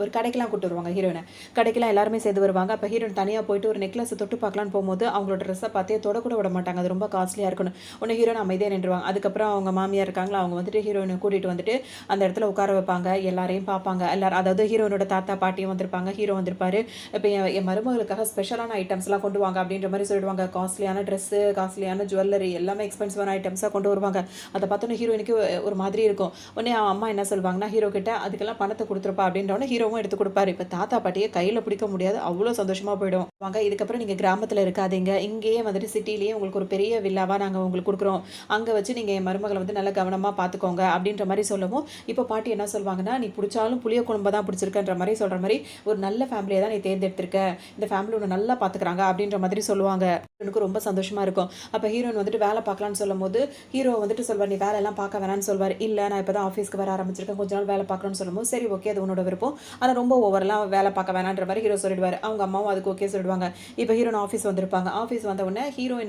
ஒரு கடைக்கெல்லாம் கூட்டு வருவாங்க ஹீரோயின. கடைக்கெல்லாம் எல்லாருமே சேர்ந்து வருவாங்க. அப்ப ஹீரோயின் தனியா போயிட்டு ஒரு நெக்லஸ் தொட்டு பார்க்கலான்னு போகும்போது அவங்களோட ட்ரெஸ்ஸை பார்த்தே தொடக்கூட விட மாட்டாங்க. அது ரொம்ப காஸ்ட்லியா இருக்கணும். உடனே ஹீரோயின் அமைதியா நின்றுவாங்க. அதுக்கப்புறம் அவங்க மாமியார் இருக்காங்களா, அவங்க வந்துட்டு ஹீரோயினை கூட்டிட்டு வந்துட்டு அந்த இடத்துல உட்கார வைப்பாங்க. எல்லாரையும் பார்ப்பாங்க. எல்லாரும் அதாவது ஹீரோயினோட தாத்தா பாட்டியும் வந்திருப்பாங்க. ஹீரோ வந்திருப்பாரு. இப்ப என் மருமகளுக்காக ஸ்பெஷலான ஐட்டம்ஸ் எல்லாம் கொண்டு வாங்க அப்படின்ற மாதிரி சொல்லிடுவாங்க. காஸ்ட்லியான ட்ரெஸ், காஸ்ட்லியான ஜுவல்லரி எல்லாமே எக்ஸ்பென்சிவான ஐட்டம்ஸா கொண்டு வருவாங்க. அதை பார்த்தோன்னே ஹீரோயினுக்கு ஒரு மாதிரி இருக்கும். உடனே அவன் அம்மா என்ன சொல்லுவாங்கன்னா, ஹீரோ கிட்ட அதுக்கெல்லாம் பணத்தை கொடுத்துருப்பா அப்படின்றவொடனே ஹீரோவும் எடுத்து கொடுப்பாரு. இப்ப தாத்தா பாட்டியை கையில பிடிக்க முடியாது. அவ்வளோ சந்தோஷமா போயிடும். வாங்க இதுக்கப்புறம் நீங்க கிராமத்துல இருக்காதீங்க. இங்கேயே வந்துட்டு சிட்டிலேயே உங்களுக்கு ஒரு பெரிய வில்லாவா நாங்க உங்களுக்கு கொடுக்குறோம். அங்க வச்சு நீங்க என் மருமகளை வந்து நல்லா கவனமா பார்த்துக்கோங்க அப்படின்ற மாதிரி சொல்லவும், இப்போ பாட்டி என்ன சொல்வாங்கன்னா, நீ பிடிச்சாலும் புளிய குழம்பு தான் பிடிச்சிருக்கன்ற மாதிரி சொல்ற மாதிரி ஒரு நல்ல ஃபேமிலியை தான் நீ தேர்ந்தெடுத்திருக்க. இந்த ஃபேமிலி உன்னை நல்லா பார்த்துக்கிறாங்க அப்படின்ற மாதிரி சொல்லுவாங்க. எனக்கு ரொம்ப சந்தோஷமா இருக்கும். அப்ப ஹீரோயின் வந்துட்டு வேலை பார்க்கலாம்னு சொல்லும்போது ஹீரோ வந்துட்டு சொல்வார், நீ வேலை எல்லாம் பார்க்க வேணாம்னு சொல்வார். இல்ல நான் இப்பதான் ஆஃபீஸ்க்கு வர ஆரம்பிச்சிருக்கேன், கொஞ்ச நாள் வேலை பார்க்கணும்னு சொல்லும்போது சரி ஓகே அது உன்னோட விருப்பம், ஆனா ரொம்ப ஓவரெல்லாம் வேலை பார்க்க வேணான்ற மாதிரி ஹீரோ சொல்லிடுவாரு. அவங்க அம்மாவும் அதுக்கு ஓகே சொல்லிடுவாங்க. இப்போ ஹீரோயின் ஆஃபீஸ் வந்திருப்பாங்க. ஆஃபீஸ் வந்த உடனே ஹீரோவை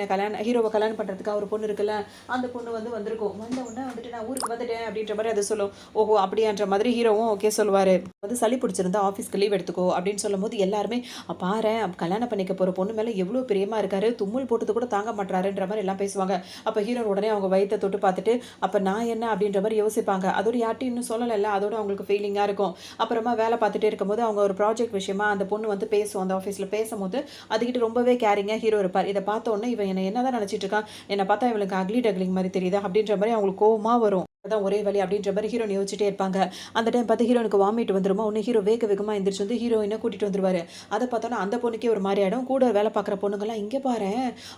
கல்யாணம் பண்றதுக்கு ஒரு பொண்ணு இருக்குல்ல, அந்த பொண்ணு வந்து வந்திருக்கும். வந்த உடனே வந்துட்டு நான் ஊருக்கு வந்துட்டேன் அப்படின்ற மாதிரி அது சொல்லும். ஓஹோ அப்படியான்ற மாதிரி ஹீரோவும் ஓகே சொல்லுவாரு. வந்து சளி பிடிச்சிருந்தா ஆஃபீஸ்க்கு லீவ் எடுத்துக்கோ அப்படின்னு சொல்லும்போது எல்லாருமே பாரு கல்யாணம் பண்ணிக்க போற பொண்ணு மேல எவ்வளவு பிரியமா இருக்காரு, தும்மல் போட்டது கூட தாங்க மாட்டாருன்ற மாதிரி எல்லாம் பேசுவாங்க. அப்ப ஹீரோயின் உடனே அவங்க வயித்தை தொட்டு பார்த்துட்டு அப்ப நான் என்ன அப்படின்ற மாதிரி யோசிப்பாங்க. அதோட யார்ட்டையும் இன்னும் சொல்லல, அதோட அவங்களுக்கு ஃபீலிங்கா இருக்கும். அப்புறமா வேலை பார்த்துட்டே இருக்கும்போது அவங்க ஒரு ப்ராஜெக்ட் விஷயமா அந்த பொண்ணு வந்து பேசும். அந்த ஆஃபீஸ்ல பேசும்போது அதுகிட்ட ரொம்பவே கேரிங்கா ஹீரோ இருப்பார். இதை பார்த்த உடனே இவன் என்ன என்னதான் நினைச்சிட்டு இருக்கான், என்னை பார்த்தா இவளுக்கு அக்லி டக்லிங் மாதிரி தெரியுதா அப்படின்ற மாதிரி அவங்களுக்கு கோவமா வரும். அதான் ஒரே வழி அப்படின்ற மாதிரி ஹீரோயின் யோசிச்சுட்டே இருப்பாங்க. அந்த டைம் பார்த்து ஹீரோனுக்கு வாமிட் வந்துருமா, உடனே ஹீரோ வேக வேகமா எந்திரிச்சு வந்து ஹீரோயினை கூட்டிட்டு வந்துருவாரு. அதை பார்த்தோன்னா அந்த பொண்ணுக்கே ஒரு மாதிரி ஆயிடும். கூட வேலை பார்க்குற பொண்ணுங்கெல்லாம் இங்கே பாரு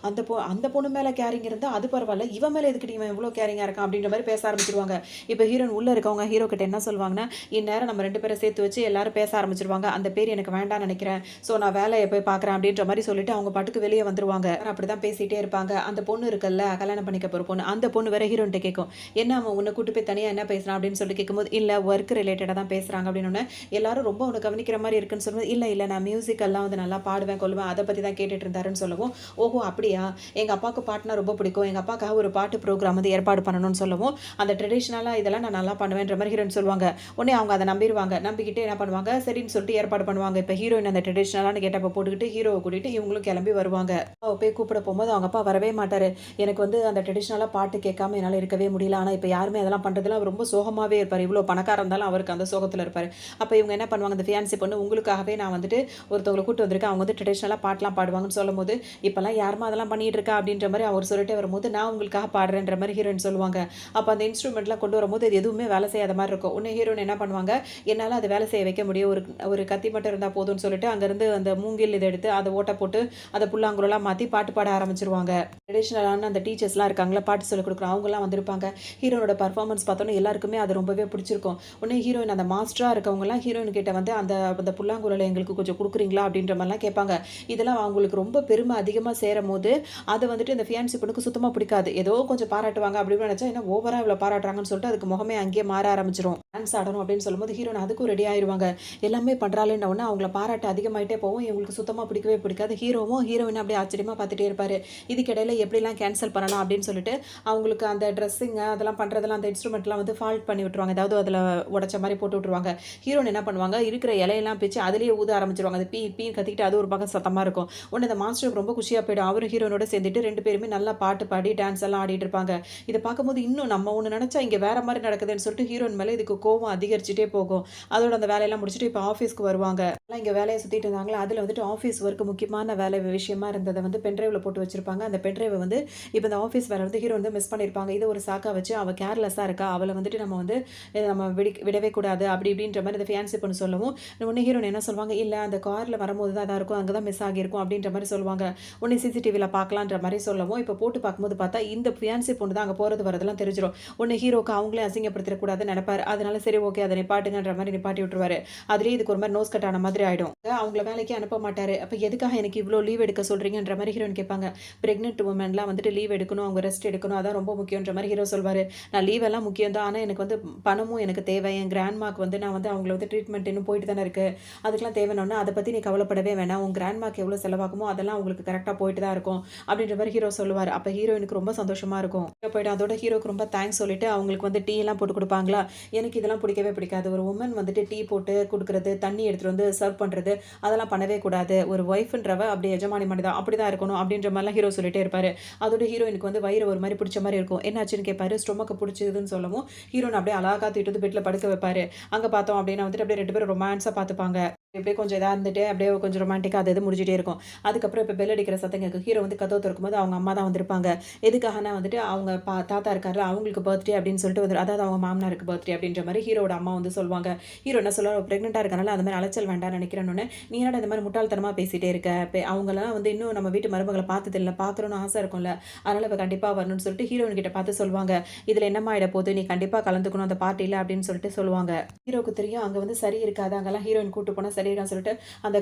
அந்த பொண்ணு மேலே கேரிங் இருந்தால் அது பரவாயில்ல, இவன் மேலே எதுக்கிட்டு இவன் இவ்வளோ கேரிங்காக இருக்கான் அப்படின்ற மாதிரி பேச ஆரம்பிச்சிருவாங்க. இப்போ ஹீரோயின் உள்ள இருக்கவங்க ஹீரோ கிட்ட என்ன சொல்லுவாங்கன்னா, இந்நேரம் நம்ம 2 பேரை சேர்த்து வச்சு எல்லாரும் பேச ஆரம்பிச்சிருவாங்க. அந்த பேர் எனக்கு வேண்டாம்னு நினைக்கிறேன், ஸோ நான் வேலையை போய் பார்க்குறேன் அப்படின்ற மாதிரி சொல்லிட்டு அவங்க பாட்டுக்கு வெளியே வந்துருவாங்க. அப்படிதான் பேசிட்டே இருப்பாங்க. அந்த பொண்ணு இருக்குல்ல கல்யாணம் பண்ணிக்க போகிற பொண்ணு, அந்த பொண்ணு வேற ஹீரோன்ட்ட கேட்கும், என்ன அவன் உன்னை கூட்டு போய் தனியாக என்ன பேசுறான் அப்படின்னு சொல்லிட்டு கேட்கும்போது, இல்ல ஒர்க் ரிலேட்டடாக தான் பேசுறாங்க அப்படின்னு எல்லாரும் ரொம்ப உனக்கு கவனிக்கிற மாதிரி இருக்குன்னு சொல்லும்போது, இல்ல நான் மியூசிக் எல்லாம் வந்து நல்லா பாடுவேன் கொள்வேன், அதை பத்தி தான் கேட்டுட்டு இருந்தாருன்னு சொல்லவும், ஓஹோ அப்படியா, எங்க அப்பாவுக்கு பாட்டுனா ரொம்ப பிடிக்கும், எங்க அப்பாக்காக ஒரு பாட்டு ப்ரோக்ராம் வந்து ஏற்பாடு பண்ணணும்னு சொல்லவும், அந்த ட்ரெடிஷ்னலா இதெல்லாம் நான் நல்லா பண்ணுவேன்ற மாதிரி ஹீரோயின் சொல்லுவாங்க. உடனே அவங்க அதை நம்பிடுவாங்க. நம்பிக்கிட்டு என்ன பண்ணுவாங்க, சரின்னு சொல்லிட்டு ஏற்பாடு பண்ணுவாங்க. இப்போ ஹீரோயின் அந்த ட்ரெடிஷ்னலான கெட்டப்ப போட்டுக்கிட்டு ஹீரோவை கூட்டிட்டு இவங்களும் கிளம்பி வருவாங்க. அவ போய் கூப்பிட போகும்போது அவங்க அப்பா வரவே மாட்டாரு. எனக்கு வந்து அந்த ட்ரெடிஷ்னலா பாட்டு கேட்காம என்னால் இருக்கவே முடியல, ஆனா இப்போ யாருமே அதெல்லாம் பண்றதுல அவர் ரொம்ப சோகமாவே இருப்பார். இவ்வளோ பணக்காரர் இருந்தாலும் அவருக்கு அந்த சோகத்தில் இருப்பார். அப்போ இவங்க என்ன பண்ணுவாங்க, அந்த ஃபியான்சி பொண்ணு உங்களுக்காகவே நான் வந்துட்டு ஒருத்தவங்களை கூட்டு வந்திருக்கேன், அவங்க வந்து ட்ரெடிஷ்னலாக பாட்டெலாம் பாடுவாங்கன்னு சொல்லும்போது, இப்போல்லாம் யாருமா அதெல்லாம் பண்ணிட்டு இருக்கா அப்படின்ற மாதிரி அவர் சொல்லிட்டே வரும்போது, நான் உங்களுக்காக பாடுறேன்ற மாதிரி ஹீரோயின் சொல்லுவாங்க. அப்போ அந்த இன்ஸ்ட்ருமெண்ட்லாம் கொண்டு வரும்போது அது எதுவுமே வேலை செய்யாத மாதிரி இருக்கும். உடனே ஹீரோயின் என்ன பண்ணுவாங்க, என்னால் அது வேலை செய்ய வைக்க முடியும், ஒரு கத்தி மட்டும் இருந்தால் போதும்னு சொல்லிட்டு அங்கேருந்து அந்த மூங்கில் இதை எடுத்து அதை ஓட்ட போட்டு அதை புல்லாங்குழலாம் மாற்றி பாட்டு பாட ஆரம்பிச்சிருவாங்க. ட்ரெடிஷ்னலான அந்த டீச்சர்ஸ்லாம் இருக்காங்களா பாட்டு சொல்லிக் கொடுக்குறோம், அவங்கலாம் வந்திருப்பாங்க. ஹீரோனோட பர்ஃபார்மன்ஸ் பார்த்தோன்னே எல்லாருக்குமே அது ரொம்பவே பிடிச்சிருக்கும். உடனே ஹீரோயின் அந்த மாஸ்டரா இருக்கவங்கலாம் ஹீரோயின் கிட்ட வந்து அந்த அந்த புல்லாங்குழல எங்களுக்கு கொஞ்சம் குடுக்குறீங்களா? அப்படின்ற மாரிலாம் கேட்பாங்க. இதெல்லாம் அவங்களுக்கு ரொம்ப பெருமை அதிகமா சேரும்போது, அத வந்துட்டு இந்த ஃபியான்சி பொண்ணுக்கு சுத்தமா பிடிக்காது. ஏதோ கொஞ்சம் பாராட்டுவாங்க அப்படின்னு நினைச்சா, என்ன ஓவரா இவ்வளோ பாராட்டுறாங்கன்னு சொல்லிட்டு அதுக்கு முகமே அங்கேயே மாற ஆரம்பிச்சுரும். டான்ஸ் ஆடணும் அப்படின்னு சொல்லும்போது ஹீரோயின் அதுக்கும் ரெடி ஆயிருவாங்க. எல்லாமே பண்றாளேன்ன உடனே அவங்கள பாராட்டு அதிகமாயிட்டே போகும். இவங்களுக்கு சுத்தமா பிடிக்கவே பிடிக்காது. ஹீரோவும் ஹீரோயின அப்படியே ஆச்சரியமா பார்த்துட்டே இருப்பாரு. இதுக்கிடையில எப்படிலாம் கேன்சல் பண்ணலாம் அப்படின்னு சொல்லிட்டு, அவங்களுக்கு அந்த ட்ரெஸ்ஸிங்க அதெல்லாம் பண்றதெல்லாம் அந்த இன்ஸ்ட்ருமெண்ட்லாம் வந்து ஃபால்ட் பண்ணி விட்டுருவாங்க. ஏதாவது அதில உடைச்ச மாரி போட்டு விட்டுருவாங்க. ஹீரோயின் என்ன பண்ணுவாங்க, இருக்கிற இலையெல்லாம் பிச்சு அதிலேயே ஊத ஆரம்பிச்சுருவாங்க. அது பீ பீன்னு கத்திக்கிட்டு அது ஒரு பக்கம் சத்தமா இருக்கும். உடனே அந்த மாஸ்டருக்கு ரொம்ப குஷியா போயிடும். அவரும் ஹீரோயினோட சேர்ந்துட்டு 2 பேருமே நல்லா பாட்டு பாடி டான்ஸ் எல்லாம் ஆடிட்டு இருப்பாங்க. இத பார்க்கும்போது இன்னும் நம்ம ஒண்ணு நெனச்சா இங்க வேற மாரி நடக்குதுன்னு சொல்லிட்டு ஹீரோயின் மேல இதுக்கு கோவம் அதிகரிச்சுட்டே போகும். அதோட அந்த வேலையெல்லாம் முடிச்சுட்டு இப்ப ஆஃபீஸ்க்கு வருவாங்க. எல்லாம் இங்க வேலைய சுத்திட்டு இருந்தாங்களா, அதுல வந்துட்டு ஆஃபீஸ் ஒர்க் முக்கியமான வேலை விஷயமா இருந்தத வந்து பென் டிரைவ்ல போட்டு வச்சிருப்பாங்க. அந்த பென் டிரைவ வந்து இப்ப இந்த ஆஃபீஸ் வேல வந்து ஹீரோ வந்து மிஸ் பண்ணியிருப்பாங்க. இத ஒரு சாக்கா வச்சு அவ கேர்லெஸ்ஸா இருக்கா. அவள வந்துட்டு நம்ம வந்து நம்ம விடவே கூடாது அப்படி இப்படின்ற மாரி இந்த ஃபியான்சி பொண்ணு சொல்லவும், உடனே ஹீரோயின் என்ன சொல்வாங்க, இல்ல அந்த கார்ல வரும்போது தான் அதான் இருக்கும். அங்க தான் மிஸ் ஆகியிருக்கும் அப்படின்ற மாரி சொல்லுவாங்க. உடனே சிசிடிவில பார்க்கலான்ற மாரி சொல்லவும், இப்ப போட்டு பார்க்கும்போது பார்த்தா இந்த ஃபியான்சி பொண்ணு தான் அங்க போறது வரதெல்லாம் தெரிஞ்சிரும். உடனே ஹீரோக்கு அவங்களே அசிங்கப்படுத்திறக்கூடாதுன்னு நெனைப்பாரு. அதனால சரி ஓகே அத நிப்பாட்டுங்கன்ற மாரி நிப்பாட்டி விட்டுருவாரு. அதுலயே இதுக்கு ஒரு மாரி நோஸ் கட் ஆன மாதிரி ஆயிடும். அவங்கள வேலைக்கே அனுப்ப மாட்டாரு. அப்ப எதுக்காக எனக்கு இவ்ளோ லீவ் எடுக்க சொல்றீங்கன்ற மாரி ஹீரோயின் கேட்பாங்க. பிரெக்னன்ட் வுமன்லாம் வந்துட்டு லீவ் எடுக்கணும். அவங்க ரெஸ்ட் எடுக்கணும். அதான் ரொம்ப முக்கியன்ற மாரி ஹீரோ சொல்வாரு. நான் லீவ் எல்லாம் முக்கியம் தான். ஆனா எனக்கு வந்து பணமும் எனக்கு தேவை. என் கிராண்ட்மாக்கு வந்து நான் வந்து அவங்கள வந்து ட்ரீட்மெண்ட் இன்னும் போயிட்டு தானே இருக்கு. அதுக்கெல்லாம் தேவைன்னோன அத பத்தி நீ கவலைப்படவே வேணாம். உன் கிராண்ட்மாக்கு எவ்வளோ செலவாகுமோ அதெல்லாம் உங்களுக்கு கரெக்ட்டா போயிட்டு தான் இருக்கும். அப்படின்ற மாரி ஹீரோ சொல்லுவாரு. அப்ப ஹீரோயினுக்கு ரொம்ப சந்தோஷமா இருக்கும். போயிட்டு அதோட ஹீரோக்கு ரொம்ப தேங்க்ஸ் சொல்லிட்டு அவங்களுக்கு வந்து டீ எல்லாம் போட்டு குடுப்பாங்களா. எனக்கு இதெல்லாம் பிடிக்கவே பிடிக்காது. ஒரு வுமன் வந்துட்டு டீ போட்டு குடுக்குறது, தண்ணி எடுத்துட்டு வந்து சர்வ் பண்றது, அதெல்லாம் பண்ணவே கூடாது. ஒரு ஒய்ஃப்ன்றவ அப்படி எஜமானி மாரி தான். அப்படிதான் இருக்கணும் அப்படின்ற மாரிலாம் ஹீரோ சொல்லிட்டே இருப்பாரு. அதோட ஹீரோயினுக்கு வந்து வயிறு ஒரு மாரி பிடிச்ச மாரி இருக்கும். என்னாச்சுன்னு கேட்பாரு. ஸ்டொமக்க பிடிச்சதுன்னு சொல்லவும், ஹீரோயின் அப்படியே அழகா தூக்கிட்டு வந்து பெட்ல படுக்க வைப்பாரு. அங்க பார்த்தோம் அப்படின்னா வந்துட்டு அப்படியே 2 பேரும் ரொமான்ஸா பார்த்துப்பாங்க. இப்படியே கொஞ்சம் இதா இருந்துட்டு அப்படியே கொஞ்சம் ரொமான்டிக்கா அது இது முடிஞ்சுட்டே இருக்கும். அதுக்கப்புறம் இப்ப பெல் அடிக்கிற சத்தம் கேட்கும். ஹீரோ வந்து கதவு தொறக்கும்போது அவங்க அம்மா தான் வந்திருப்பாங்க. எதுக்காகனா வந்துட்டு அவங்க தாத்தா இருக்கார்ல அவங்களுக்கு பர்த்டே அப்படின்னு சொல்லிட்டு வந்து அதாவது அவங்க மாமனாருக்கு பர்த்டே அப்படின்ற மாரி ஹீரோட அம்மா வந்து சொல்லுவாங்க. ஹீரோ என்ன சொல்லுவாரு, பிரெக்னன்ட்டா இருக்கனால அந்த மாரி அலைச்சல் வேண்டாம்னு நினைக்கிறேன்னோனே, நீ என்னடா இந்த மாரி முட்டாள்தனமா பேசிட்டே இருக்க? அவங்கலாம் வந்து இன்னும் நம்ம வீட்டு மருமகள பார்த்ததில்ல. பார்க்கணும்னு ஆசை இருக்கும்ல. அதனால இவ கண்டிப்பா வரணும்னு சொல்லிட்டு ஹீரோயின் கிட்ட பார்த்து சொல்லுவாங்க. இதுல என்னம்மா ஆயிட போகுது? நீ கண்டிப்பா கலந்துக்கணும் அந்த பார்ட்டில அப்படின்னு சொல்லிட்டு சொல்லுவாங்க. ஹீரோக்கு தெரியும் அங்க வந்து சரி இருக்காது. அங்கலாம் ஹீரோயின் கூட்டு போனா சரி இருக்காதுன்னு சொல்லிட்டு அந்த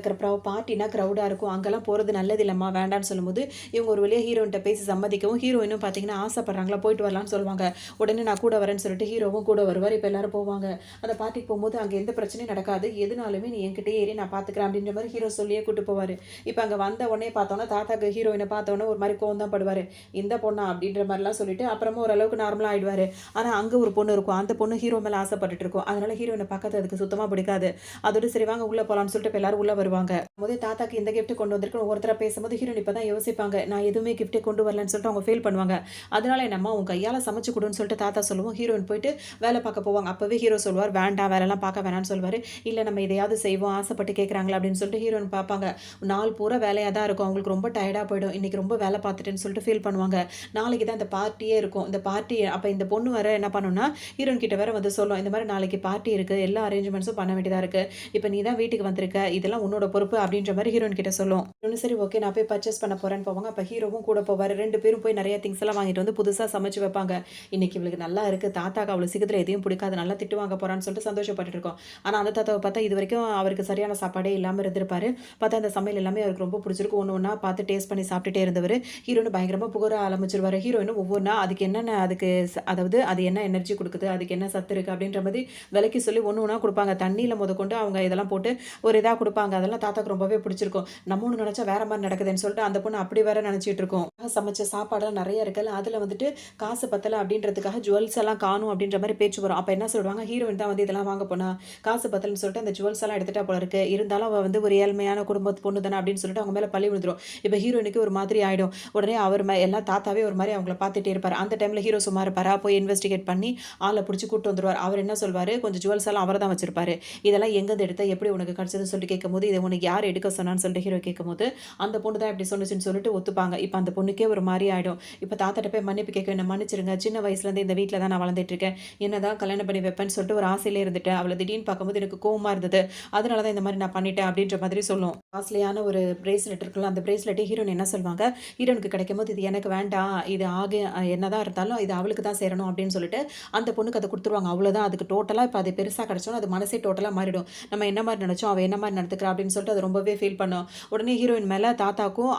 பார்ட்டினா கிரவுடா இருக்கும். அங்கலாம் போறது நல்லது இல்லம்மா வேண்டான்னு சொல்லும்போது, இவங்க ஒரு வழியா ஹீரோயின்ட்ட பேசி சம்மதிக்கவும், ஹீரோயினும் பார்த்தீங்கன்னா ஆசைப்படுறாங்களா போயிட்டு வரலான்னு சொல்லுவாங்க. உடனே நான் கூட வரேன்னு சொல்லிட்டு ஹீரோவும் கூட வருவாரு. இப்ப எல்லாரும் போவாங்க. அந்த பார்ட்டிக்கு போம்போது அங்க எந்த பிரச்சனையும் நடக்காது. எதுனாலுமே நீ என்கிட்டயே ஏறி நான் பார்த்துக்கிறேன் அப்படின்ற மாரி ஹீரோ சொல்லியே கூட்டு போவாரு. இப்ப அங்க வந்த உடனே பார்த்தோம்னா, தாத்தாக்கு ஹீரோயின பார்த்த உடனே ஒரு மாரி கோவம் தான் படுவாரு. இந்த பொண்ணா அப்படின்ற மாரிலாம் சொல்லிட்டு அப்புறமா ஓரளவுக்கு நார்மலா ஆயிடுவாரு. ஆனா அங்க ஒரு பொண்ணு இருக்கும். அந்த பொண்ணு ஹீரோ மேல ஆசைப்பட்டுட்டு இருக்கும். அதனால ஹீரோயின பார்க்கறது அதுக்கு சுத்தமா பிடிக்காது. அதோட சரி வாங்க உள்ள போலாம்னு சொல்லிட்டு இப்ப எல்லாரும் உள்ள வருவாங்க. முதல்ல தாத்தாக்கு இந்த கிஃப்ட் கொண்டு வந்திருக்குன்னு ஒவ்வொருத்தரா பேசும்போது ஹீரோயின் இப்ப தான் யோசிப்பாங்க. நான் எதுவுமே கிஃப்ட்டே கொண்டு வரலன்னு சொல்லிட்டு அவங்க ஃபீல் பண்ணுவாங்க. அதனால என்னம்மா உன் கையால சமைச்சு குடுன்னு சொல்லிட்டு தாத்தா சொல்லவும், ஹீரோயின் போயிட்டு வேலை பார்க்க போவாங்க. அப்பவே ஹீரோ சொல்லுவார், வேண்டாம் வேலைலாம் பார்க்க வேணாம்னு சொல்லுவாரு. இல்ல நம்ம இதையாவது செய்வோம் ஆசைப்பட்டு கேட்கறாங்களா அப்படின்னு சொல்லிட்டு ஹீரோயின் பார்ப்பாங்க. நாள் பூரா வேலையா தான் இருக்கும். அவங்களுக்கு ரொம்ப டயர்டா போயிடும். இன்னைக்கு ரொம்ப வேலை பார்த்துட்டேன்னு சொல்லிட்டு ஃபீல் பண்ணுவாங்க. நாளைக்கு தான் இந்த பார்ட்டியே இருக்கும். இந்த பார்ட்டி அப்ப இந்த பொண்ணு வேற என்ன பண்ணும்னா, ஹீரோயின் கிட்ட வேற வந்து சொல்லும். இந்த மாரி நாளைக்கு பார்ட்டி இருக்கு. எல்லா அரேஞ்ச்மெண்ட்ஸும் பண்ண வேண்டியதா இருக்கு. இப்ப நீ தான் வீட்டுக்கு வந்திருக்க. இதெல்லாம் உன்னோட பொறுப்பு அப்படின்ற மாரி ஹீரோயின் கிட்ட சொல்லும். ஹீரோனும் சரி ஓகே நான் போய் பர்ச்சேஸ் பண்ண போறேன்னு போவாங்க. அப்ப ஹீரோவும் கூட போவாரு. 2 பேரும் போய் நெறைய திங்ஸ் எல்லாம் வாங்கிட்டு வந்து புதுசா சமைச்சு வைப்பாங்க. இன்னைக்கு இவளுக்கு நல்லா இருக்கு. தாத்தாக்கு அவ்வளவு சீக்கிரத்துல எதையும் பிடிக்காது. நல்லா திட்டு வாங்க போறான்னு சொல்லிட்டு சந்தோஷப்பட்டுட்டு இருக்கோம். ஆனா அந்த தாத்தாவ பார்த்தா இதுவரைக்கும் அவருக்கு சரியான சாப்பாடே இல்லாம இருந்திருப்பாரு. பார்த்தா அந்த சமையல் எல்லாமே அவருக்கு ரொம்ப பிடிச்சிருக்கு. ஒண்ணு ஒண்ணா பார்த்து டேஸ்ட் பண்ணி சாப்பிட்டுட்டே இருந்தவரு, ஹீரோன்னு பயங்கரமா புகழ ஆரம்பிச்சுருவாரு. ஹீரோயினும் ஒவ்வொன்னா அதுக்கு என்னென்ன அதுக்கு அதாவது அது என்ன எனர்ஜி குடுக்குது, அதுக்கு என்ன சத்து இருக்கு அப்படின்ற மாதிரி விளக்கி சொல்லி ஒண்ணு ஒண்ணா குடுப்பாங்க. தண்ணீல மொதற்கொண்டு அவங்க இதெல்லாம் போட்டு ஒரு இதா குடுப்பாங்க. அதெல்லாம் தாத்தாக்கு ரொம்பவே பிடிச்சிருக்கும். நம்ம ஒண்ணு நெனச்சா வேற மாரி நடக்குதுன்னு சொல்லிட்டு அந்த பொண்ணு அப்படி வேற நெனச்சிட்டு இருக்கும். சமைச்ச சாப்பாடுலாம் நெறைய இருக்குல்ல. அதுல வந்துட்டு காசு பத்தல அப்படின்றதுக்காக ஜுவல்ஸ் எல்லாம் காணும் அப்படின்ற மாரி பேச்சு வரும். அப்ப என்ன சொல்லுவாங்க, ஹீரோயின் தான் வந்து இதெல்லாம் வாங்க போனா. காசு பத்தலன்னு சொல்லிட்டு அந்த ஜுவல்ஸ் எல்லாம் எடுத்துட்டா போல இருக்கு. இருந்தாலும் அவ வந்து ஒரு ஏழ்மையான குடும்பத்து பொண்ணு தானே அப்படின்னு சொல்லிட்டு அவங்க மேல பழி விழுந்துரும். இப்ப ஹீரோயினுக்கு ஒரு மாதிரி ஆயிடும். உடனே அவர் எல்லாம் தாத்தாவே ஒரு மாரி அவங்கள பார்த்துட்டே இருப்பாரு. அந்த டைம்ல ஹீரோ சும்மா இருப்பாரா? போய் இன்வெஸ்டிகேட் பண்ணி ஆள புடிச்சு கூட்டு வந்துருவாரு. அவர் என்ன சொல்வாரு, கொஞ்சம் ஜுவல்ஸ் எல்லாம் அவர் தான் வச்சிருப்பாரு. இதெல்லாம் எங்கருந்து எடுத்த? எப்படி உனக்கு கிடச்சதுன்னு சொல்லிட்டு கேட்கும்போது, "இத உனக்கு யார் எடுக்க சொன்னான்னு?" சொல்லிட்டு ஹீரோ கேட்கும்போது, அந்த பொண்ணு தான் இப்படி சொன்னுச்சுன்னு சொல்லிட்டு ஒத்துப்பாங்க. இப்ப அந்த பொண்ணுக்கே ஒரு மாரி ஆயிடும். இப்ப தாத்தாட்ட போய் மன்னிப்பு கேட்க, "என்ன மன்னிச்சிருங்க. சின்ன வயசுலேருந்து இந்த வீட்ல தான் நான் வளர்ந்துட்டு இருக்கேன். என்னதான் கல்யாணம் பண்ணி வைப்பேன்னு சொல்லிட்டு ஒரு ஆசையிலே இருந்துட்டேன். அவள திடீர்னு பார்க்கும்போது எனக்கு கோவமா இருந்தது. அதனால தான் இந்த மாரி நான் பண்ணிட்டேன்." அப்படின்ற மாதிரி சொல்லும். காஸ்ட்லியான ஒரு பிரேஸ்லெட் இருக்குல்ல, அந்த பிரேஸ்லெட்ட ஹீரோயின் என்ன சொல்வாங்க, ஹீரோனுக்கு கிடைக்கும்போது, "இது எனக்கு வேண்டாம். இது என்னதான் இருந்தாலும் இது அவளுக்கு தான் சேரணும்." அப்படின்னு சொல்லிட்டு அந்த பொண்ணுக்கு அத குடுத்துருவாங்க. அவ்வளோதான். அதுக்கு டோட்டலா இப்ப அது பெருசா கிடைச்சோனே அது மனசே டோட்டலா மாறிடும். நம்ம என்ன மாரி நெனச்சோம், அவ என்ன மாரி நடந்துக்கிறா அப்படின்னு சொல்லிட்டு அது ரொம்பவே ஃபீல் பண்ணும். உடனே ஹீரோயின் மேல தாத்தாவும்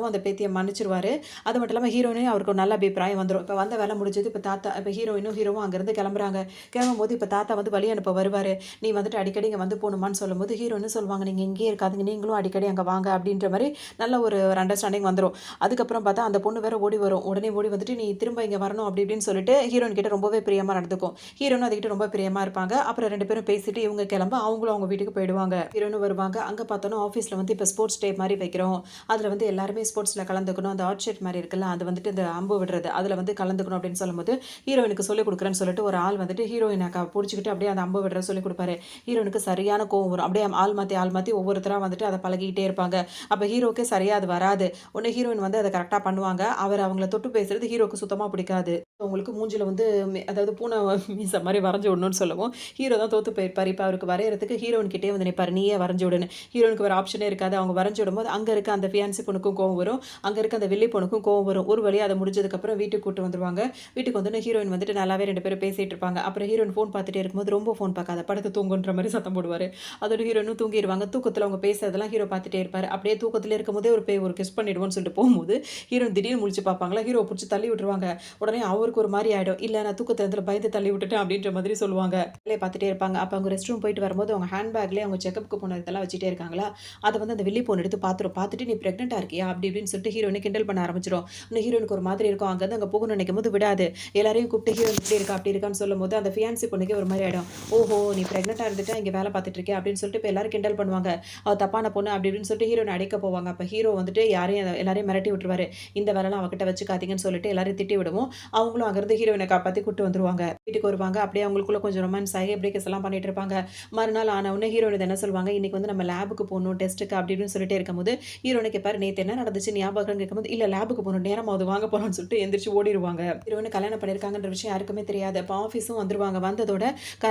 அந்த பேத்திய மன்னிச்சுருவாரு. அது மட்டும் இல்லாம ஹீரோயினையும் அவருக்கு ஒரு நல்ல அபிப்பிராயம் வந்துரும். இப்ப வந்த வேலை முடிஞ்சது. இப்ப ஹீரோயினும் ஹீரோவும் அங்கருந்து கிளம்புறாங்க. கிளம்பும்போது இப்ப தாத்தா வந்து வழி அனுப்ப வருவாரு. "நீ வந்துட்டு அடிக்கடி இங்க வந்து போணுமான்னு" சொல்லும்போது ஹீரோயினும் சொல்லுவாங்க, "நீங்க இங்கேயே இருக்காதீங்க. நீங்களும் அடிக்கடி அங்க வாங்க." அப்படின்ற மாரி நல்ல ஒரு அண்டர்ஸ்டாண்டிங் வந்துரும். அதுக்கப்புறம் பார்த்தா அந்த பொண்ணு வேற ஓடி வரும். உடனே ஓடி வந்துட்டு, "நீ திரும்ப இங்க வரணும்." அப்படி இப்படின்னு சொல்லிட்டு ஹீரோயின் கிட்ட ரொம்பவே பிரியமா நடந்துக்கும். ஹீரோனும் அதுகிட்ட ரொம்ப பிரியமா இருப்பாங்க. அப்புறம் 2 பேரும் பேசிட்டு இவங்க கிளம்ப, அவங்களும் அவங்க வீட்டுக்கு போயிடுவாங்க. ஹீரோனும் வருவாங்க. அங்க பார்த்தோம்னா ஆஃபீஸ்ல வந்து இப்ப ஸ்போர்ட்ஸ் டே மாரி வைக்கிறோம். அதுல வந்து எல்லாருமே ஸ்போர்ட்ஸ்ல கலந்துக்கணும். அந்த ஆர்ட் ஷீட் மாரி இருக்குல்ல, அது வந்துட்டு இந்த அம்பு விடுறது. அதுல வந்து கலந்துக்கணும் அப்படின்னு சொல்லும்போது, ஹீரோயினுக்கு சொல்லிக் குடுக்குறேன்னு சொல்லிட்டு ஒரு ஆள் வந்துட்டு ஹீரோயின புடிச்சுக்கிட்டு அப்படியே அந்த அம்பு விடுறத சொல்லிக் குடுப்பாரு. ஹீரோயினுக்கு சரியான கோவம் வரும். அப்படியே ஆள் மாத்தி ஒவ்வொருத்தரா வந்துட்டு அத பழகிக்கிட்டே இருப்பாங்க. அப்ப ஹீரோவுக்கு சரியா அது வராது. உடனே ஹீரோயின் வந்து அத கரெக்ட்டா பண்ணுவாங்க. அவங்கள தொட்டு பேசுறது ஹீரோவுக்கு சுத்தமா பிடிக்காது. அவங்களுக்கு மூஞ்சில வந்து அதாவது பூனை மீச மாரி வரைஞ்சு விடணும்னு சொல்லவும், ஹீரோ தான் தோத்து போயிருப்பாரு. இப்ப அவருக்கு வரையறதுக்கு ஹீரோயின் கிட்டயே வந்து நிப்பாரு. "நீயே வரைஞ்சு விடுன்னு." ஹீரோயினுக்கு வேற ஆப்ஷனே இருக்காது. அவங்க வரைஞ்சு விடும்போது, அங்க இருக்க அந்த ஃபியான்சி பொண்ணுக்கும் கோவம் வரும். அங்க இருக்க அந்த வில்லி பொண்ணுக்கும் கோவம் வரும். ஒரு வழியா அது முடிஞ்சதுக்கப்புறம் வீட்டுக்கு கூட்டு வந்துருவாங்க. வீட்டுக்கு வந்தோனே ஹீரோயின் வந்துட்டு நல்லாவே 2 பேரும் பேசிட்டு இருப்பாங்க. அப்புறம் ஹீரோயின் ஃபோன் பார்த்துட்டே இருக்கும்போது, "ரொம்ப ஃபோன் பார்க்காத, படுத்து தூங்குன்ற" மாரி சத்தம் போடுவாரு. அதோட ஹீரோயினும் தூங்கிருவாங்க. தூக்கத்துல அவங்க பேசுறதெல்லாம் ஹீரோ பார்த்துட்டே இருப்பாரு. அப்படியே தூக்கத்திலே இருக்கும்போதே ஒரு கிஸ் பண்ணிடுவோம்னு சொல்லிட்டு போகும்போது, ஹீரோயின் திடீர்னு முழிச்சு பார்ப்பாங்களா, ஹீரோவ புடிச்சு தள்ளி விட்டுருவாங்க. உடனே அவருக்கு ஒரு மாரி ஆயிடும். "இல்ல நான் தூக்கத்துல இருந்ததுல பயந்து தள்ளி விட்டுட்டேன்." அப்படின்ற மாதிரி சொல்லுவாங்க. வேலைய பார்த்துட்டே இருப்பாங்க. அப்ப அவங்க ரெஸ்ட் ரூம் போயிட்டு வரும்போது அவங்க ஹேண்ட் பேக்லயே அவங்க செக்கப்க்கு போன இதெல்லாம் வச்சுட்டே இருக்காங்களா, அத வந்து அந்த வில்லி பொண்ணு எடுத்து பார்த்துரும். பார்த்துட்டு, "நீ பிரெக்னன்ட்டா இருக்கியா?" அப்படி இப்படின்னு சொல்லிட்டு ஹீரோயின கிண்டல் பண்ண ஆரம்பிச்சுரும். உடனே ஹீரோயினுக்கு ஒரு மாதிரி இருக்கும். அங்கருந்து அங்க போகணும்னு நினைக்கும்போது விடாது. எல்லாரையும் கூப்பிட்டு ஹீரோயின் இப்படி இருக்கா, அப்படி இருக்கான்னு சொல்லும்போது, அந்த ஃபியான்சி பொண்ணுக்கே ஒரு மாரி ஆயிடும். "ஓஹோ! நீ பிரெக்னன்ட்டா இருந்துட்டா இங்க வேலை பார்த்துட்டு இருக்கியா?" அப்படின்னு சொல்லிட்டு இப்ப எல்லாரும் கிண்டல் பண்ணுவாங்க. "அவ தப்பான பொண்ணு." அப்படி இப்படின்னு சொல்லிட்டு ஹீரோயின அடிக்க போவாங்க. அப்ப ஹீரோ வந்துட்டு எல்லாரையும் மிரட்டி விட்டுருவாரு. "இந்த வேலைலாம் அவகிட்ட வச்சுக்காதீங்கன்னு" சொல்லிட்டு எல்லாரையும் திட்டி விடவும், அவங்களும் அங்கருந்து ஹீரோயின காப்பாத்தி கூட்டு வந்துருவாங்க. வீட்டுக்கு வருவாங்க. அப்படியே அவங்களுக்குள்ள கொஞ்சம் ரொமான்ஸ் ஆகி அப்படியே கிஸ் எல்லாம் பண்ணிட்டு இருப்பாங்க. மறுநாள் ஆன உடனே ஹீரோயின் என்ன சொல்லுவாங்க, "இன்னைக்கு வந்து நம்ம லேபுக்கு போணும் டெஸ்ட்டுக்கு." அப்படி இப்படின்னு சொல்லிட்டே இருக்கும்போது, ஹீரோயின கேட்பாரு, "நேத்து என்ன நடந்துச்சு ஞாபகம் இருக்கான்னு?" கேட்கும்போது, "இல்ல லேபுக்கு போணும். நேரமாகுது வாங்க போலாம்ன்னு" சொல்லிட்டு எந்திரிச்சு ஓடிருவாங்க. ஹீரோயின் கல்யாணம் பண்ணியிருக்காங்கன்ற விஷயம் யாருக்குமே தெரியாது. அப்ப ஆஃபீஸும் வந்துருவாங்க. வந்ததோட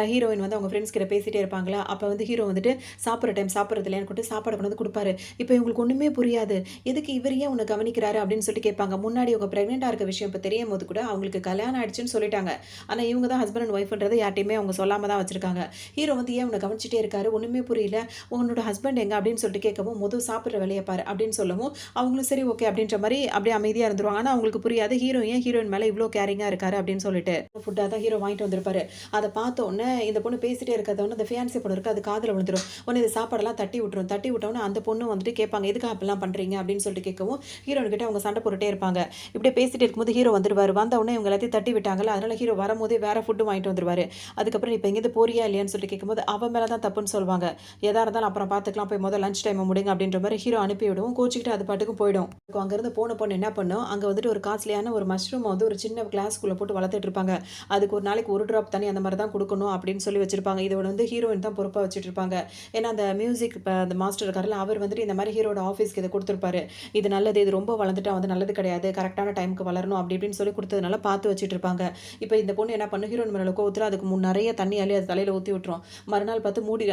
ஹீரோயின் வந்து அவங்க ஃப்ரெண்ட்ஸ் கிட்ட பேசிட்டே இருப்பாங்களா, அப்ப வந்து ஹீரோ வந்துட்டு சாப்பிடுற டைம் சாப்பிடுறது இல்லையான்னு கூப்பிட்டு சாப்பாடு கொண்டு வந்து குடுப்பாரு. இப்ப இவங்களுக்கு ஒண்ணுமே புரியாது. "எதுக்கு இவரு ஏன் உன்ன கவனிக்கிறாரு?" அப்படின்னு சொல்லிட்டு கேட்பாங்க. முன்னாடி அவங்க பிரெக்னன்ட்டா இருக்க விஷயம் இப்ப தெரியும்போது கூட அவங்களுக்கு கல்யாணம் ஆயிடுச்சுன்னு சொல்லிட்டாங்க. ஆனா இவங்க தான் ஹஸ்பண்ட் அண்ட் ஒய்ஃப்ன்றத யார்ட்டயுமே அவங்க சொல்லாம தான் வச்சிருக்காங்க. ஹீரோ வந்து ஏன் உன்ன கவனிச்சுட்டே இருக்காரு? ஒண்ணுமே புரியல. "உன்னோட ஹஸ்பண்ட் எங்க?" அப்படின்னு சொல்லிட்டு கேட்கவும், "மொத சாப்பிடுற வேலைய பாரு." அப்படின்னு சொல்லவும், அவங்களும் சரி ஓகே அப்படின்ற மாரி அப்படியே அமைதியா இருந்துருவாங்க. ஆனா அவங்களுக்கு புரியாது ஹீரோ ஏன் ஹீரோயின் மேல இவ்ளோ கேரிங்கா இருக்காரு அப்படின்னு சொல்லிட்டு. ஃபுட்டா தான் ஹீரோ வாங்கிட்டு வந்திருப்பாரு. அத பார்த்த உடனே இந்த பொண்ணு பேசிட்டே இருக்கிறத உடனே அந்த ஃபியான்சி பொண்ணு இருக்கு அது காதுல விழுந்துரும். உடனே இந்த சாப்பாடெல்லாம் தட்டி விட்டுரும். தட்டி விட்டவுடனே அந்த பொண்ணு வந்துட்டு கேட்பாங்க, "எதுக்காக அப்படிலாம் பண்றீங்க?" அப்படின்னு சொல்லிட்டு கேட்கவும், ஹீரோயின் கிட்ட அவங்க சண்டை போட்டுட்டே இருப்பாங்க. இப்படியே பேசிட்டு இருக்கும்போது ஹீரோ வந்துருவாரு. வந்த உடனே இவங்க எல்லாத்தையும் தட்டி விட்டாங்கல்ல, அதனால ஹீரோ வரும்போதே வேற ஃபுட் வாங்கிட்டு வந்துருவாரு. அதுக்கப்புறம் "நீ இப்ப எங்கேயாவது போறியா இல்லையான்னு?" சொல்லிட்டு கேட்கும்போது, அவ மேல தான் தப்புன்னு சொல்லுவாங்க. "எதா இருந்தாலும் அப்புறம் பார்த்துக்கலாம். போய் மொத லஞ்ச் டைம முடிங்க." அப்படின்ற மாரி ஹீரோ அனுப்பி விடவும், கோச்சுக்கிட்டு அது பாட்டுக்கு போயிடும். அங்கருந்து போன பொண்ணு என்ன பண்ணும், அங்க வந்துட்டு ஒரு காஸ்ட்லியான ஒரு மஷ்ரூம வந்து ஒரு சின்ன கிளாஸ்க்குள்ள போட்டு வளர்த்துட்டு இருப்பாங்க. அதுக்கு ஒரு நாளைக்கு 1 டிராப் தண்ணி அந்த மாரி தான் குடுக்கணும் அப்படின்னு சொல்லி வச்சிருப்பாங்க. இதோட வந்து ஹீரோயின் தான் பொறுப்பா வச்சுட்டு இருப்பாங்க. ஏன்னா அந்த மியூசிக் அந்த மாஸ்டர் இருக்கார்ல, அவர் வந்துட்டு இந்த மாரி ஹீரோட ஆஃபீஸ்க்கு இத குடுத்துருப்பாரு. "இது நல்லது. இது ரொம்ப வளர்ந்துட்டா வந்து நல்லது கிடையாது. கரெக்ட்டான டைம்க்கு வளரணும்." அப்படி இப்படின்னு சொல்லி குடுத்ததுனால பார்த்து வச்சுட்டு இருப்பாங்க. இப்ப இந்த பொண்ணு என்ன பண்ணும், ஹீரோயின் மேல கோவத்துல அதுக்கு நெறைய தண்ணி அள்ளி அது தலையில ஊத்தி விட்டுரும். மறுநாள் பார்த்து மூடி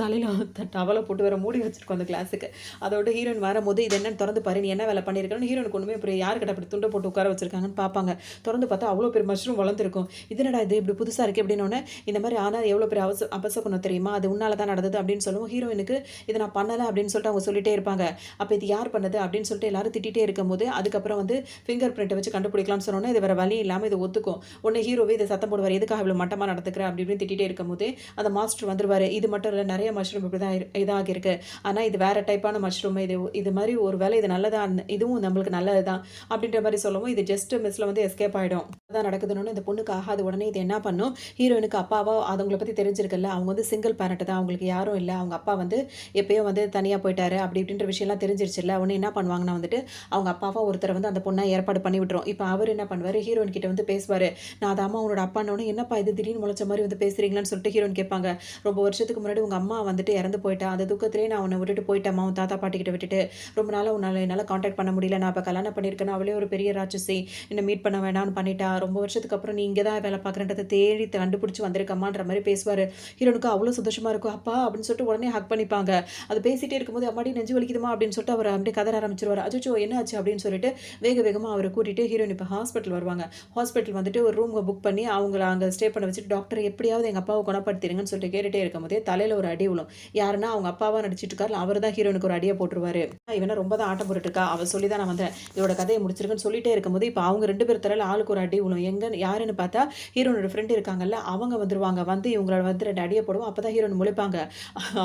தலையில டவல போட்டு வேற மூடி வச்சிருக்கும் அந்த கிளாஸுக்கு. அதோட ஹீரோயின் வரும்போது, "இது என்னன்னு தொறந்து பாரு. நீ என்ன வேலை பண்ணியிருக்கன்னு?" ஹீரோயினுக்கு ஒண்ணுமே புரியாது. யாருக்கிட்ட அப்படி துண்ட போட்டு உட்கார வச்சிருக்காங்கன்னு பார்ப்பாங்க. தொறந்து பார்த்தா அவ்ளோ பெரிய மஷ்ரூம் வளர்ந்திருக்கும். "இது என்னடா இது இப்படி புதுசா இருக்கு?" அப்படின்னோனே, "இந்த மாரி ஆனா எவ்வளோ பெரிய அபசகுனம் தெரியுமா? அது உன்னால தான் நடந்தது." அப்படின்னு சொல்லவும், ஹீரோயினுக்கு "இத நான் பண்ணல." அப்படின்னு சொல்லிட்டு அவங்க சொல்லிட்டே இருப்பாங்க. அப்ப "இது யார் பண்ணது?" அப்படின்னு சொல்லிட்டு எல்லாரும் திட்டிட்டே இருக்கும்போது, அதுக்கப்புறம் வந்து ஃபிங்கர் பிரிண்ட்ட வச்சு கண்டுபிடிக்கலாம்னு சொன்னோனே, இது வேற வழி இல்லாம இத ஒத்துக்கும். உடனே ஹீரோவே இத சத்தம் போடுவாரு. "எதுக்காக இவ்வளோ மட்டமா நடந்துக்கிற?" அப்படி இப்படின்னு திட்டிட்டே இருக்கும்போது, அந்த மாஸ்டர் வந்துருவாரு. "இது மட்டும் இல்ல நெறைய மஷ்ரூம் இப்படிதான் இதாகியிருக்கு. ஆனா இது வேற டைப்பான மஷ்ரூம். இது மாரி ஒரு வேளை இது நல்லதா இதுவும் நம்மளுக்கு நல்லது தான்." அப்படின்ற மாரி சொல்லவும், இது ஜஸ்ட் மிஸ்ல வந்து எஸ்கேப் ஆயிடும். அதான் நடக்குதுன்னோனே இந்த பொண்ணுக்கு ஆகாது. உடனே இது என்ன பண்ணும், ஹீரோயினுக்கு அப்பாவா அவங்கள பத்தி தெரிஞ்சிருக்குல்ல. அவங்க வந்து சிங்கிள் பேரண்ட் தான். அவங்களுக்கு யாரும் இல்ல. அவங்க அப்பா வந்து எப்பயோ வந்து தனியா போயிட்டாரு. அப்படி இப்படின்ற விஷயம்லாம் தெரிஞ்சிருச்சுல்ல. உடனே என்ன பண்ணுவாங்கன்னா வந்துட்டு, அவங்க அப்பாவா ஒருத்தர வந்து அந்த பொண்ண ஏற்பாடு பண்ணி விட்டுரும். இப்ப அவரு என்ன பண்ணுவாரு, ஹீரோயின் கிட்ட வந்து பேசுவாரு. "நான் அதாம்மா உன்னோட அப்பான்னோனே, என்னப்பா இது திடீர்னு முளைச்ச மாரி வந்து பேசுறீங்களான்னு?" சொல்லிட்டு ஹீரோயின் கேட்பாங்க. "ரொம்ப வருஷத்துக்கு முன்னாடி உங்க அம்மா வந்துட்டு இறந்து போயிட்டா. அந்த துக்கத்திலேயே நான் உன்ன விட்டுட்டு போயிட்டேன்ம்மா, உன் தாத்தா பாட்டி கிட்ட விட்டுட்டு. ரொம்ப நாளா என்னால கான்டாக்ட் பண்ண முடியல. நான் இப்ப கல்யாணம் பண்ணியிருக்கேன்னா, அவளே ஒரு பெரிய ராட்சசி. என்ன மீட் பண்ண வேணாம்னு பண்ணிட்டா. ரொம்ப வருஷத்துக்கு அப்புறம் நீ இங்க தான் வேலை பார்க்குறன்றத தேடி கண்டுபிடிச்சு வந்திருக்கம்மான்ற மாரி பேசுவாரு. ஹீரோனுக்கு அவ்ளோ சந்தோஷமா இருக்கும். அப்பா அப்படின்னு சொல்லிட்டு உடனே ஹக் பண்ணிப்பாங்க. அது பேசிட்டே இருக்கும்போது, அம்மாடி நெஞ்சு வலிக்குதும்மா அப்படின்னு சொல்லிட்டு அவரு அப்படியே கதற ஆரம்பிச்சுருவாரு. அச்சச்சோ! என்ன ஆச்சு அப்படின்னு சொல்லிட்டு வேக வேகமா அவர கூட்டிட்டு ஹீரோயின் இப்ப ஹாஸ்பிட்டல் வருவாங்க. ஹாஸ்பிட்டல் வந்துட்டு ஒரு ரூம் புக் பண்ணி அவங்கள அங்க ஸ்டே பண்ண வச்சுட்டு, டாக்டர் எப்படியாவது எங்க அப்பாவ குணப்படுத்திருங்கன்னு சொல்லிட்டு கேட்டுட்டே இருக்கும்போதே, தலையில ஒரு அடி விழும். யாருன்னா அவங்க அப்பாவா நடிச்சிட்டு இருக்கார்ல, அவரு தான் ஹீரோயினுக்கு ஒரு அடிய போட்டுருவாரு. இவ ரொம்ப தான் ஆட்டம் போட்டுட்டு இருக்கா. அவ சொல்லி தான் நான் வந்தேன். இதோட கதைய முடிச்சிருக்குன்னு சொல்லிட்டே இருக்கும்போது, இப்ப அவங்க 2 பேர் தலையில ஆளுக்கு ஒரு அடி விழும். யாருன்னு பார்த்தா, ஹீரோனோட ஃப்ரெண்ட் இருக்காங்கல்ல, அவங்க வந்துருவாங்க. வந்து இவங்கள வந்து 2 அடிய போடுவும். அப்பதான் ஹீரோயின் முழிப்பாங்க.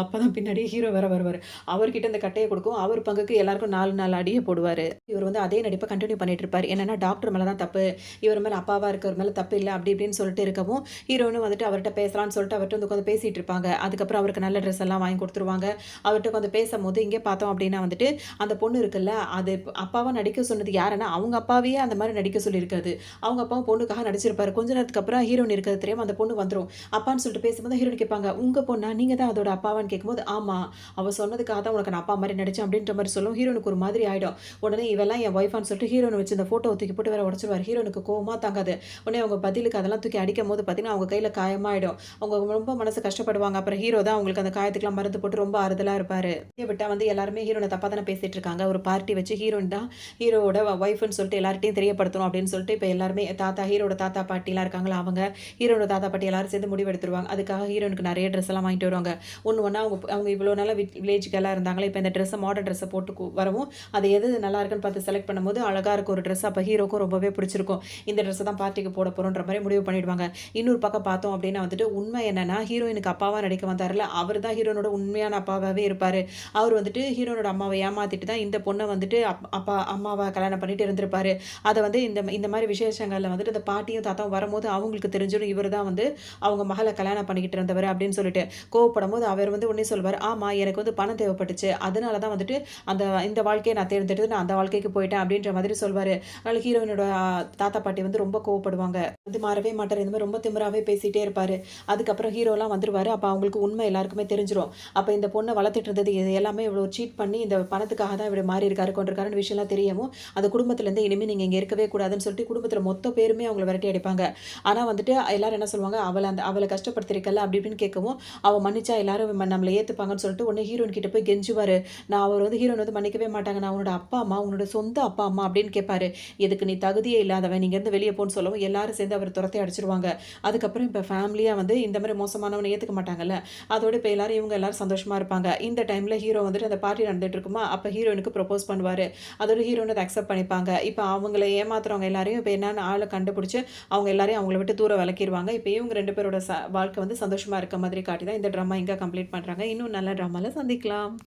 அப்பதான் பின்னாடி ஹீரோ வேற வருவாரு. அவர்கிட்ட இந்த கட்டைய குடுக்கும். அவர் பங்குக்கு எல்லாருக்கும் 4 அடிய போடுவாரு. இவர் வந்து அதே நடிப்ப கன்டின்யூ பண்ணிட்டு இருப்பாரு. என்னன்னா டாக்டர் மேல தான் தப்பு. இவர் மேல அப்பாவா இருக்கவர் மேல தப்பு இல்ல. அப்படி இப்படின்னு சொல்லிட்டு இருக்கவும், ஹீரோயினும் வந்துட்டு அவர்ட்ட பேசலாம்னு சொல்லிட்டு அவர்ட்ட வந்து உட்காந்து பேசிட்டு இருப்பாங்க. அதுக்கப்புறம் அவருக்கு நல்ல ட்ரெஸ் எல்லாம் வாங்கி குடுத்துருவாங்க. அவர்ட்ட உட்காந்து பேசம்போது, இங்க பார்த்தோம் அப்படின்னா வந்துட்டு, அந்த பொண்ணு இருக்குல்ல, அது அப்பாவா நடிக்க சொன்னது யாருன்னா, அவங்க அப்பாவையே அந்த மாரி நடிக்க சொல்லியிருக்காது. அவங்க அப்பாவும் பொண்ணுக்காக நடிச்சிருப்பாரு. கொஞ்ச நேரத்துக்கு அப்புறம் ஹீரோயின் இருக்கிறது தெரியாம அந்த பொண்ணு வந்துரும். அப்பான்னு சொல்லிட்டு பேசும்போது ஹீரோயின் கேட்பாங்க, "உங்க பொண்ணா? நீங்க தான் அதோட அப்பாவான்னு?" கேட்கும்போது, "ஆமா. அவ சொன்னதுக்காக தான் உனக்கு நான் அப்பா மாரி நடிச்சேன்." அப்படின்ற மாரி சொல்லவும், ஹீரோயினுக்கு ஒரு மாதிரி ஆயிடும். உடனே இவெல்லாம் என் ஒய்ஃபான்னு சொல்லிட்டு ஹீரோயின வச்சு இந்த ஃபோட்டோவ தூக்கி போட்டு வேற உடைச்சுருவாரு. ஹீரோயினுக்கு கோவமா தாங்காது. உடனே அவங்க பதிலுக்கு அதெல்லாம் தூக்கி அடிக்கும்போது பார்த்தீங்கன்னா, அவங்க கையில காயமாயிடும். அவங்க ரொம்ப மனசு கஷ்டப்படுவாங்க. அப்புறம் ஹீரோ தான் அவங்களுக்கு அந்த காயத்துக்குலாம் மருந்து போட்டு ரொம்ப ஆறுதலா இருப்பாரு. விட்டா வந்து எல்லாருமே ஹீரோயின தப்பா தானே பேசிட்டு இருக்காங்க. ஒரு பார்ட்டி வச்சு ஹீரோயின் தான் ஹீரோவோட ஒய்ஃப்ன்னு சொல்லிட்டு எல்லார்ட்டயும் தெரியப்படுத்தணும் அப்படின்னு சொல்லிட்டு இப்ப எல்லாருமே ஹீரோட தாத்தா பாட்டிலாம் இருக்காங்கல்ல அவங்க, ஹீரோட தாத்தா பாட்டி எல்லாரும் சேர்ந்து முடிவு எடுத்துருவாங்க. அதுக்காக ஹீரோயினுக்கு நெறைய ட்ரெஸ் எல்லாம் வாங்கிட்டு வருவாங்க. ஒண்ணு ஒண்ணா அவங்க அவங்க இவ்வளோ நாளா வில்லேஜ் கேர்லா இருந்தாங்களே, இப்ப இந்த மாடர்ன் ட்ரெஸ்ஸ போட்டு வரவும், அது எது நல்லா இருக்குன்னு பார்த்து செலக்ட் பண்ணும்போது அழகா இருக்கும் ஒரு ட்ரெஸ். அப்ப ஹீரோக்கும் ரொம்பவே பிடிச்சிருக்கும். இந்த ட்ரெஸ்ஸ தான் பார்ட்டிக்கு போட போறோம்ன்ற மாரி முடிவு பண்ணிடுவாங்க. இன்னொரு பக்கம் பார்த்தோம் அப்படின்னா வந்துட்டு, உண்மை என்னன்னா ஹீரோயினுக்கு அப்பாவா நடிக்க வந்தாருல்ல, அவரு தான் ஹீரோயினோட உண்மையான அப்பாவாவே இருப்பாரு. அவரு வந்துட்டு ஹீரோயினோட அம்மாவ ஏமாத்திட்டு தான் இந்த பொண்ண வந்துட்டு அம்மாவ கல்யாணம் பண்ணிட்டு இருந்திருப்பாரு. அத வந்து இந்த இந்த மாரி விசேஷங்கள்ல வந்துட்டு இந்த பாட்டியும் தாத்தாவும் வரும்போது அவங்களுக்கு தெரிஞ்சிரும் இவரு தான் வந்து அவங்க மகள கல்யாணம் பண்ணிக்கிட்டு இருந்தவரு அப்படின்னு சொல்லிட்டு. கோவப்படும்போது அவர் வந்து உடனே சொல்வாரு, "ஆமா எனக்கு வந்து பணம் தேவைப்பட்டுச்சு. அதனால தான் வந்துட்டு இந்த வாழ்க்கைய நான் தேர்ந்தெடுத்து நான் அந்த வாழ்க்கைக்கு போயிட்டேன்." அப்படின்ற மாதிரி சொல்வாரு. அதனால ஹீரோயினோட தாத்தா பாட்டி வந்து ரொம்ப கோவப்படுவாங்க. வந்து மாறவே மாட்டாரு. இந்த மாரி ரொம்ப திமிராவே பேசிட்டே இருப்பாரு. அதுக்கப்புறம் ஹீரோலாம் வந்துருவாரு. அப்ப அவங்களுக்கு உண்மை எல்லாருக்குமே தெரிஞ்சிரும். அப்ப இந்த பொண்ண வளர்த்துட்டு இருந்தது இது எல்லாமே இவ்வளோ சீட் பண்ணி இந்த பணத்துக்காக தான் இவரு மாறியிருக்காரு, கொண்டிருக்காருன்னு விஷயம்லாம் தெரியவும், அந்த குடும்பத்திலேருந்து இனிமே நீங்க இங்க இருக்கவே கூடாதுன்னு சொல்லிட்டு குடும்பத்தில மொத்த பேருமே அவங்கள விரட்டி அடிப்பாங்க. ஆனா வந்துட்டு எல்லாரும் என்ன சொல்லுவாங்க, அவள கஷ்டப்படுத்தியிருக்கல்ல அப்படி இப்படின்னு கேட்கவும், அவ மன்னிச்சா எல்லாரும் நம்மள ஏத்துப்பாங்கன்னு சொல்லிட்டு உடனே ஹீரோயின் கிட்ட போய் கெஞ்சுவாரு. அவர் வந்து ஹீரோயின் வந்து மன்னிக்கவே மாட்டாங்க. "நான் உன்னோட அப்பா, அம்மா, உன்னோட சொந்த அப்பா, அம்மா" அப்படின்னு கேட்பாரு. "எதுக்கு நீ தகுதியே இல்லாதவன். நீ இங்கேருந்து வெளிய போன்னு" சொல்லவும் எல்லாரும் சேர்ந்து அவர துரத்தி அடிச்சுருவாங்க. அதுக்கப்புறம் இப்ப ஃபேமிலியா வந்து இந்த மாரி மோசமானவன ஏத்துக்க மாட்டாங்கல்ல. அதோட இப்ப இவங்க எல்லாரும் சந்தோஷமா இருப்பாங்க. இந்த டைம்ல ஹீரோ வந்துட்டு அந்த பார்ட்டி நடந்துட்டு இருக்குமா, அப்ப ஹீரோயினுக்கு ப்ரொபோஸ் பண்ணுவாரு. அதோட ஹீரோயின் அத அக்செப்ட் பண்ணிப்பாங்க. இப்ப அவங்கள ஏமாத்துறவங்க எல்லாரையும் இப்ப என்னன்னு ஆள கண்டுபிடிச்சு, அவங்க எல்லாரையும் அவங்கள விட்டு தூர விலக்கிருவாங்க. இப்ப இவங்க 2 பேரோட வாழ்க்கை வந்து சந்தோஷமா இருக்க மாதிரி காட்டி தான் இந்த ட்ராமா இங்க கம்ப்ளீட் பண்றாங்க. இன்னும் நல்ல ட்ராமால சந்திக்கலாம்.